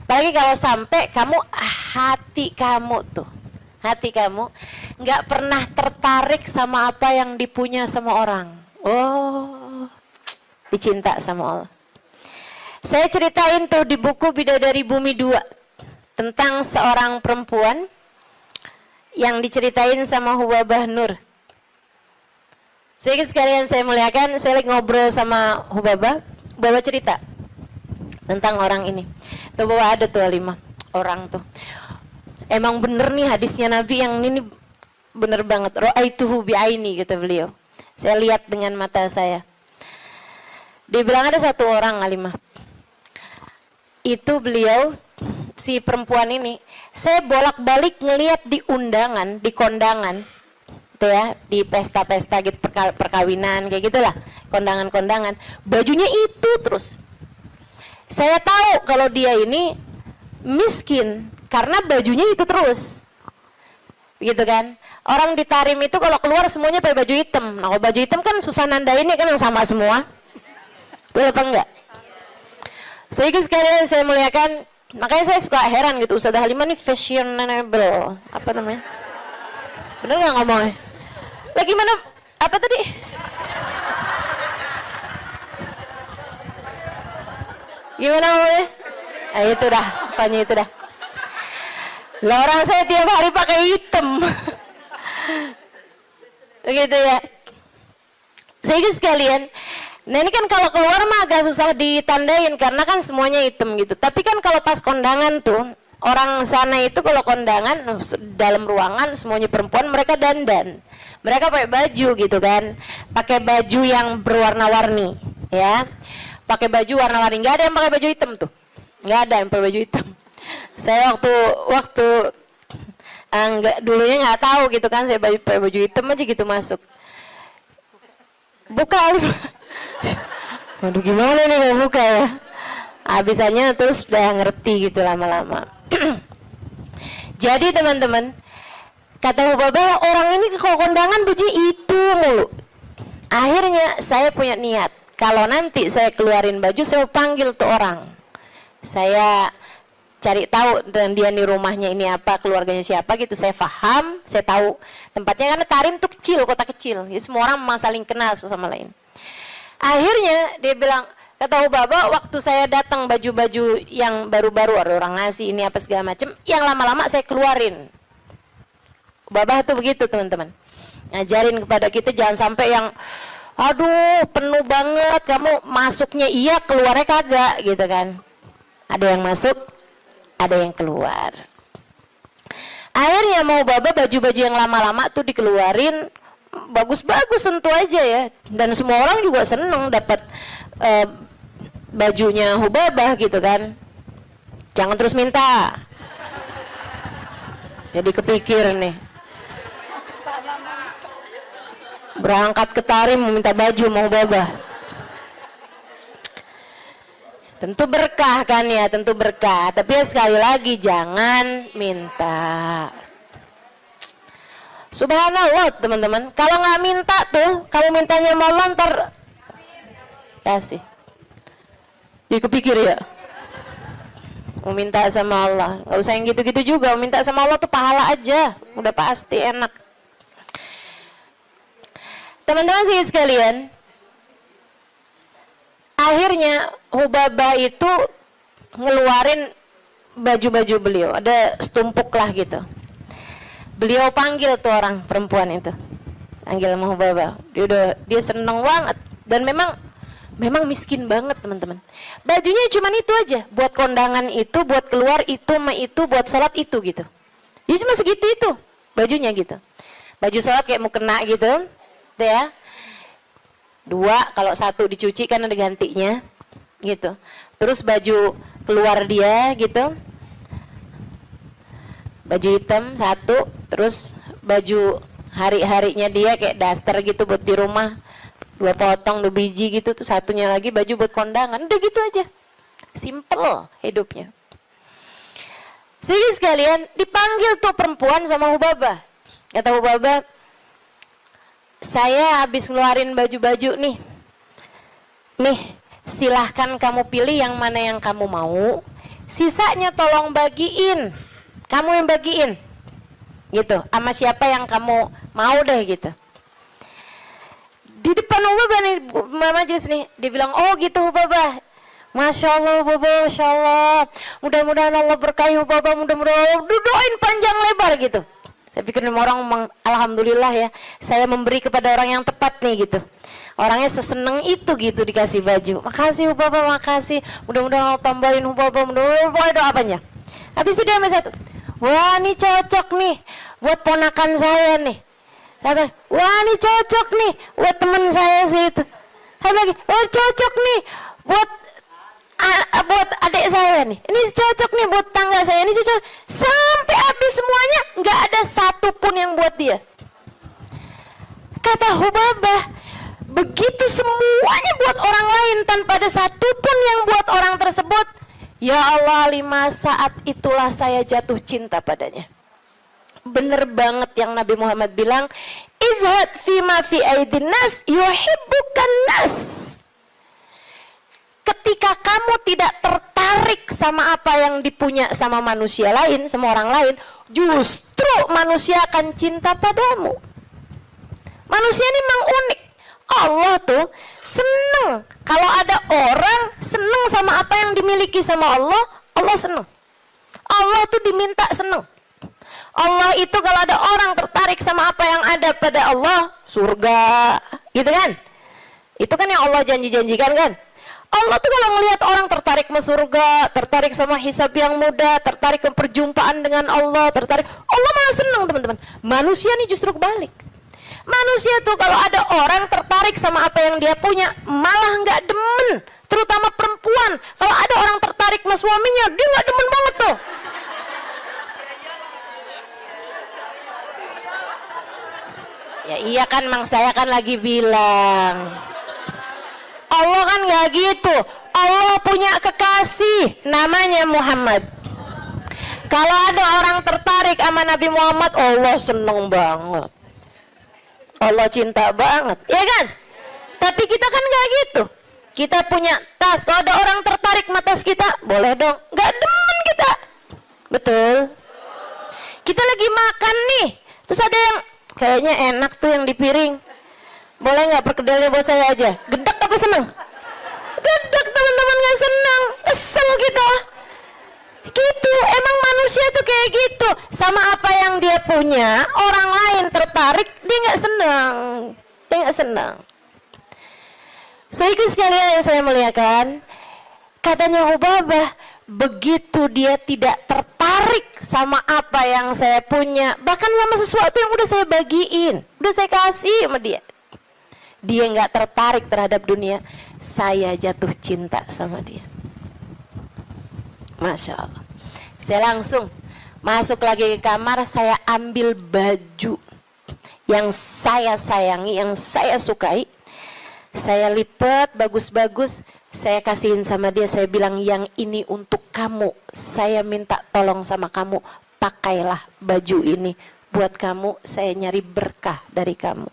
Apalagi kalau sampai kamu, hati kamu nggak pernah tertarik sama apa yang dipunya sama orang. Oh, dicinta sama Allah. Saya ceritain tuh di buku Bidadari Bumi 2 tentang seorang perempuan yang diceritain sama Hubabah Nur. Sekalian saya muliakan, saya lagi ngobrol sama Hubabah cerita tentang orang ini. Tuh bahwa ada tuh 5 orang tuh. Emang bener nih hadisnya Nabi yang ini bener banget. Ra'aituhu bi'aini, kata beliau. Saya lihat dengan mata saya. Dia bilang ada 1 orang alimah. Itu beliau, si perempuan ini, saya bolak-balik ngelihat di undangan, di kondangan, tuh ya, di pesta-pesta gitu, perkawinan kayak gitulah, kondangan-kondangan, bajunya itu terus. Saya tahu kalau dia ini miskin karena bajunya itu terus, gitu kan. Orang di Tarim itu kalau keluar semuanya pakai baju hitam. Nah, kalau baju hitam kan susah nandainnya kan, yang sama semua. Betul apa enggak? Sehingga sekalian saya muliakan, makanya saya suka heran gitu, Ustazah Halimah nih fashionable, apa namanya? Bener nggak ngomongnya? Lagi mana? Apa tadi? Gimana ngomongnya? Itu dah, pokoknya itu dah. Lah orang saya tiap hari pakai hitam. Begitu ya. Sehingga sekalian, nah ini kan kalau keluar mah agak susah ditandain karena kan semuanya hitam gitu. Tapi kan kalau pas kondangan tuh, orang sana itu kalau kondangan dalam ruangan semuanya perempuan, mereka dandan. Mereka pakai baju gitu kan. Pakai baju yang berwarna-warni, ya. pakai baju warna-warni. Nggak ada yang pakai baju hitam tuh, nggak ada yang pakai baju hitam. Saya waktu enggak, dulunya nggak tahu gitu kan, saya pakai baju hitam aja gitu masuk. Buka, waduh gimana nih mau buka ya? Habisannya terus udah ngerti gitu lama-lama. Jadi teman-teman, kata Hubabah, orang ini kalau kondangan baju itu mulu. Akhirnya saya punya niat, kalau nanti saya keluarin baju, saya panggil tuh orang. Saya cari tahu dan dia nih rumahnya ini apa, keluarganya siapa gitu. Saya paham, saya tahu tempatnya, karena Tarim tuh kecil, kota kecil. Jadi semua orang memang saling kenal sama lain. Akhirnya dia bilang, kata Hubabah, waktu saya datang baju-baju yang baru-baru, ada orang ngasih ini apa segala macam, yang lama-lama saya keluarin. Hubabah tuh begitu teman-teman, ngajarin kepada kita jangan sampai yang aduh penuh banget, kamu masuknya iya keluarnya kagak gitu kan. Ada yang masuk, ada yang keluar. Akhirnya mau Hubabah baju-baju yang lama-lama tuh dikeluarin, bagus-bagus tentu aja ya, dan semua orang juga seneng dapat bajunya Hubabah gitu kan. Jangan terus minta, jadi kepikir nih, berangkat ke Tarim meminta baju mau Hubabah. Tentu berkah kan ya, tentu berkah, tapi ya sekali lagi jangan minta. Subhanallah teman-teman, kalau nggak minta tuh, kalau mintanya mau ntar kasih. Jadi kepikir ya, mau minta sama Allah, nggak usah yang gitu-gitu juga. Mau minta sama Allah tuh pahala aja, udah pasti enak. Teman-teman sih sekalian, akhirnya Hubabah itu ngeluarin baju-baju beliau, ada setumpuk lah gitu. Beliau panggil tuh orang perempuan itu, panggil sama Hubabah. Dia seneng banget, dan memang miskin banget teman-teman. Bajunya cuma itu aja, buat kondangan itu, buat keluar itu, buat sholat itu gitu. Dia cuma segitu itu bajunya gitu. Baju sholat kayak mau kena gitu, tuh ya. 2, kalau 1 dicuci kan ada gantinya gitu. Terus baju keluar dia gitu, baju hitam 1, terus baju hari-harinya dia kayak daster gitu buat di rumah, 2 potong 2 biji gitu, tuh 1-nya lagi baju buat kondangan. Udah gitu aja, simple hidupnya. Jadi sekalian dipanggil tuh perempuan sama Hubabah. Kata Hubabah, saya habis ngeluarin baju-baju nih, silahkan kamu pilih yang mana yang kamu mau, sisanya tolong bagiin, kamu yang bagiin gitu, sama siapa yang kamu mau deh gitu. Di depan Hubabah nih, majelis nih, dia bilang, oh gitu Hubabah, Masya Allah Hubabah, Masya Allah, mudah-mudahan Allah berkahi Hubabah, mudah-mudahan doain panjang lebar gitu. Saya pikir orang alhamdulillah ya, saya memberi kepada orang yang tepat nih gitu. Orangnya seseneng itu gitu dikasih baju. Makasih Hubabah, makasih. Mudah-mudahan Allah tambahin Hubabah, mudah-mudahan doa apanya. Habis itu dia sama satu, wah ini cocok nih buat ponakan saya nih. Kata, wah ini cocok nih buat teman saya sih itu. Satu lagi, wah cocok nih buat adik saya nih, ini cocok nih buat tangga saya, ini cocok. Sampai habis semuanya, nggak ada satu pun yang buat dia. Kata Hubabah, begitu semuanya buat orang lain tanpa ada satu pun yang buat orang tersebut, ya Allah, 5 saat itulah saya jatuh cinta padanya. Bener banget yang Nabi Muhammad bilang, izhad fima fi aidin nas yuhibbukan nas. Ketika kamu tidak tertarik sama apa yang dipunya sama manusia lain, sama orang lain, justru manusia akan cinta padamu. Manusia ini memang unik. Allah tuh seneng kalau ada orang seneng sama apa yang dimiliki sama Allah, Allah seneng. Allah tuh diminta seneng. Allah itu kalau ada orang tertarik sama apa yang ada pada Allah, surga, gitu kan? Itu kan yang Allah janji-janjikan kan? Allah tuh kalau melihat orang tertarik ke surga, tertarik sama hisab yang mudah, tertarik ke perjumpaan dengan Allah, tertarik, Allah malah seneng teman-teman. Manusia nih justru kebalik. Manusia tuh kalau ada orang tertarik sama apa yang dia punya, malah nggak demen Terutama perempuan, kalau ada orang tertarik sama suaminya, dia nggak demen banget tuh. Ya iya kan, Mang, saya kan lagi bilang. Allah kan nggak gitu. Allah punya kekasih, namanya Muhammad. Kalau ada orang tertarik sama Nabi Muhammad, Allah seneng banget. Allah cinta banget, ya kan? Tapi kita kan nggak gitu. Kita punya tas, kalau ada orang tertarik sama tas kita, boleh dong. Nggak demen kita, betul? Kita lagi makan nih, terus ada yang kayaknya enak tuh yang di piring. Boleh nggak perkedelnya buat saya aja? Gedek apa seneng? Gedek, teman-teman, nggak seneng, kesel kita. Gitu, emang manusia tuh kayak gitu. Sama apa yang dia punya, orang lain tertarik, dia nggak senang. Dia nggak senang. So itu sekalian yang saya muliakan, katanya Ubabah, begitu dia tidak tertarik sama apa yang saya punya, bahkan sama sesuatu yang udah saya bagiin, udah saya kasih sama dia, dia nggak tertarik terhadap dunia, saya jatuh cinta sama dia. Masya Allah. Saya langsung masuk lagi ke kamar, saya ambil baju yang saya sayangi, yang saya sukai, saya lipat bagus-bagus, saya kasihin sama dia, saya bilang yang ini untuk kamu, saya minta tolong sama kamu, pakailah baju ini buat kamu, saya nyari berkah dari kamu.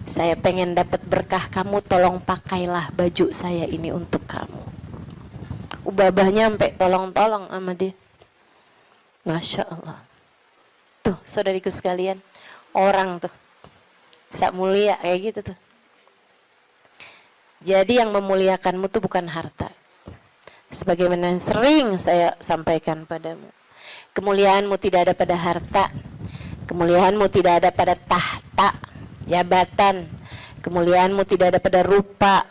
Saya pengen dapat berkah kamu, tolong pakailah baju saya ini untuk kamu. Ubabahnya sampai tolong-tolong sama dia. Masya Allah. Tuh saudariku sekalian, orang tuh bisa mulia kayak gitu tuh. Jadi yang memuliakanmu tuh bukan harta. Sebagaimana yang sering saya sampaikan padamu, kemuliaanmu tidak ada pada harta, kemuliaanmu tidak ada pada tahta, jabatan, kemuliaanmu tidak ada pada rupa,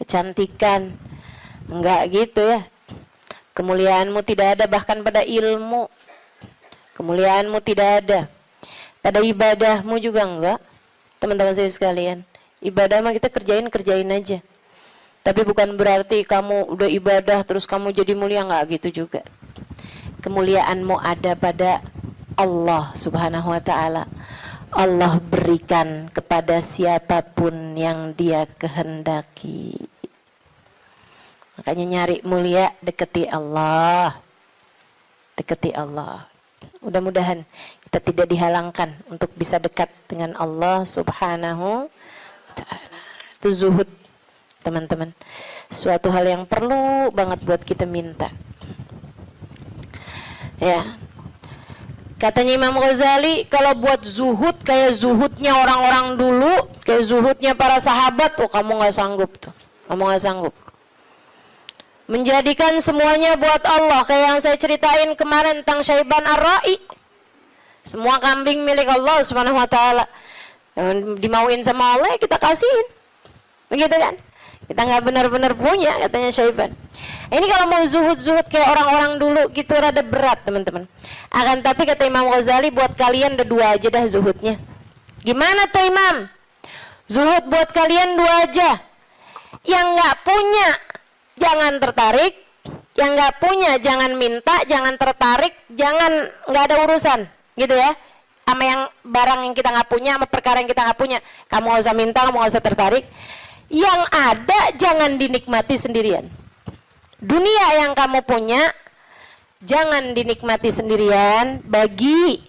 kecantikan. Enggak gitu ya. Kemuliaanmu tidak ada bahkan pada ilmu. Kemuliaanmu tidak ada pada ibadahmu juga enggak. Teman-teman saya sekalian, ibadah mah kita kerjain aja. Tapi bukan berarti kamu udah ibadah terus kamu jadi mulia, enggak gitu juga. Kemuliaanmu ada pada Allah Subhanahu wa taala. Allah berikan kepada siapapun yang Dia kehendaki. Makanya nyari mulia, deketi Allah. Deketi Allah. Mudah-mudahan kita tidak dihalangkan untuk bisa dekat dengan Allah Subhanahu wa ta'ala. Itu zuhud, teman-teman. Suatu hal yang perlu banget buat kita minta. Ya. Katanya Imam Ghazali, kalau buat zuhud kayak zuhudnya orang-orang dulu, kayak zuhudnya para sahabat, oh kamu nggak sanggup tuh. Kamu nggak sanggup. Menjadikan semuanya buat Allah, kayak yang saya ceritain kemarin tentang Syaiban Ar-Ra'i. Semua kambing milik Allah Subhanahu wa taala. Yang dimauin sama Allah kita kasihin. Begitu kan? Kita nggak benar-benar punya, katanya Syaiban. Ini kalau mau zuhud-zuhud kayak orang-orang dulu gitu rada berat, teman-teman. Akan tapi kata Imam Ghazali, buat kalian ada dua aja dah zuhudnya. Gimana tuh Imam? Zuhud buat kalian dua aja. Yang nggak punya jangan tertarik, yang nggak punya jangan minta, jangan tertarik, jangan nggak ada urusan, gitu ya. Sama yang barang yang kita nggak punya, sama perkara yang kita nggak punya, kamu nggak usah minta, kamu nggak usah tertarik. Yang ada jangan dinikmati sendirian. Dunia yang kamu punya jangan dinikmati sendirian, bagi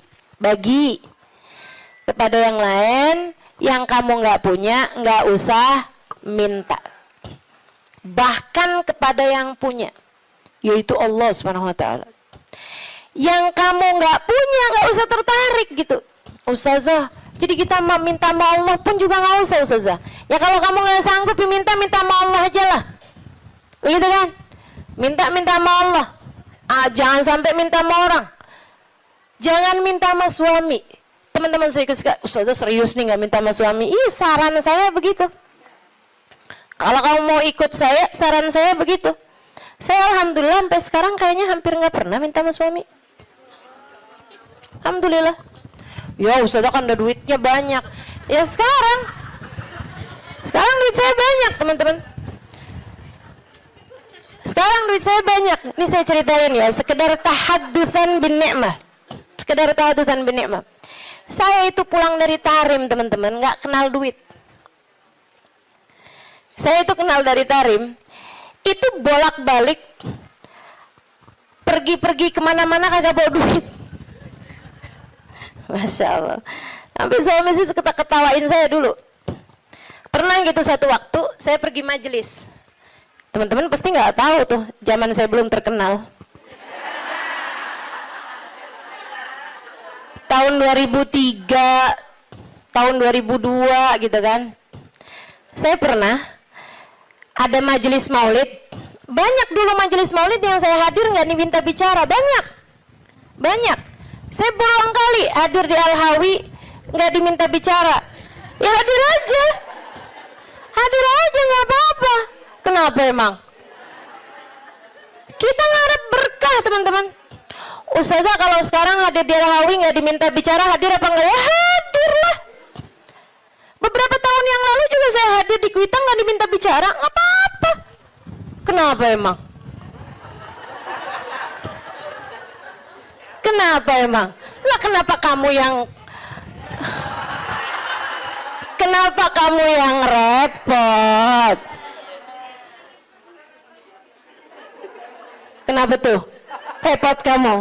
kepada yang lain. Yang kamu nggak punya nggak usah minta. Bahkan kepada yang punya, yaitu Allah Subhanahu wa taala. Yang kamu nggak punya nggak usah tertarik gitu. Ustazah, jadi kita minta sama Allah pun juga nggak usah Ustazah. Ya kalau kamu nggak sanggup minta sama Allah aja lah. Begitu kan? Minta sama Allah. Jangan sampai minta sama orang. Jangan minta sama suami. Teman-teman saya suka, Ustazah serius nih nggak minta sama suami. Ih, saran saya begitu. Kalau kamu mau ikut saya, saran saya begitu. Saya alhamdulillah sampai sekarang kayaknya hampir nggak pernah minta sama suami. Alhamdulillah. Ya Ustazah kan ada duitnya banyak. Ya sekarang Sekarang duit saya banyak, teman-teman. Sekarang duit saya banyak. Ini saya ceritain ya, sekedar tahaddusan bin ni'mah. Sekedar tahaddusan bin ni'mah. Saya itu pulang dari Tarim, teman-teman, nggak kenal duit. Saya itu kenal dari Tarim, itu bolak-balik, pergi-pergi kemana-mana kagak bawa duit. Masya Allah. Sampai suami sih ketawain saya dulu. Pernah gitu satu waktu, saya pergi majelis. Teman-teman pasti nggak tahu tuh, zaman saya belum terkenal. Tahun 2003, tahun 2002 gitu kan. Saya pernah ada majelis maulid. Banyak dulu majelis maulid yang saya hadir nggak diminta bicara, banyak. Banyak. Saya berulang kali hadir di Al-Hawi nggak diminta bicara. Ya hadir aja. Hadir aja nggak apa-apa. Kenapa emang? Kita ngarep berkah, teman-teman. Ustazah kalau sekarang hadir di Al-Hawi nggak diminta bicara, hadir apa enggak? Ya hadir lah. Beberapa tahun yang lalu juga saya hadir di Kuitang nggak diminta bicara, nggak apa-apa. Kenapa emang? Kenapa emang? Lah kenapa kamu yang repot? Kenapa tuh? Repot kamu?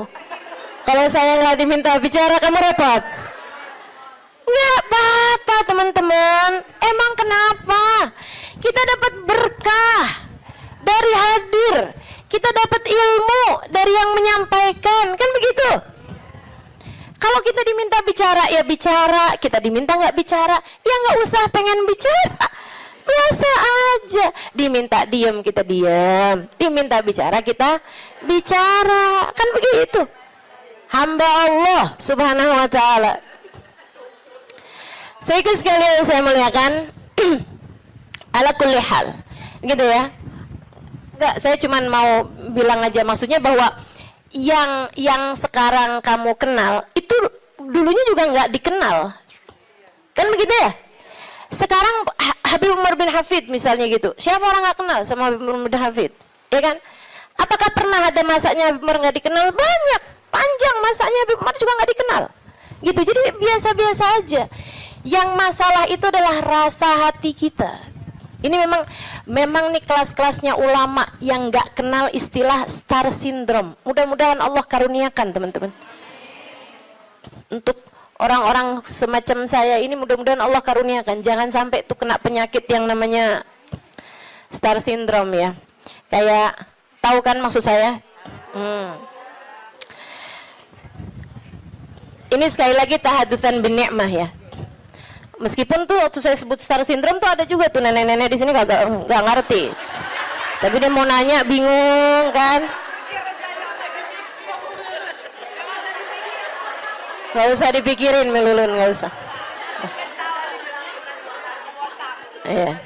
Kalau saya nggak diminta bicara, kamu repot? Nggak apa-apa, teman-teman. Emang kenapa? Kita dapat berkah dari hadir. Kita dapat ilmu dari yang menyampaikan. Kan begitu? Kalau kita diminta bicara, ya bicara. Kita diminta nggak bicara, ya nggak usah pengen bicara. Biasa aja. Diminta diam, kita diam. Diminta bicara, kita bicara. Kan begitu. Hamba Allah subhanahu wa ta'ala. So itu sekalian saya muliakan. Ala kulli hal. Gitu ya. Enggak, saya cuma mau bilang aja, maksudnya bahwa yang sekarang kamu kenal itu dulunya juga nggak dikenal, kan begitu ya? Sekarang Habib Umar bin Hafid misalnya gitu, siapa orang nggak kenal sama Habib Umar bin Hafid, ya kan? Apakah pernah ada masanya Habib Umar nggak dikenal? Banyak, panjang masanya Habib Umar juga nggak dikenal, gitu. Jadi biasa-biasa aja. Yang masalah itu adalah rasa hati kita. Ini memang nih kelas-kelasnya ulama yang nggak kenal istilah star syndrome. Mudah-mudahan Allah karuniakan, teman-teman. Untuk orang-orang semacam saya ini, mudah-mudahan Allah karuniakan. Jangan sampai tuh kena penyakit yang namanya star syndrome ya. Kayak, tahu kan maksud saya? Ini sekali lagi tahadutsan bin ni'mah ya. Meskipun tuh waktu saya sebut star syndrome tuh ada juga tuh nenek-nenek di sini nggak ngerti. Tapi dia mau nanya bingung kan? Nggak usah dipikirin Melulun, nggak usah. Iya.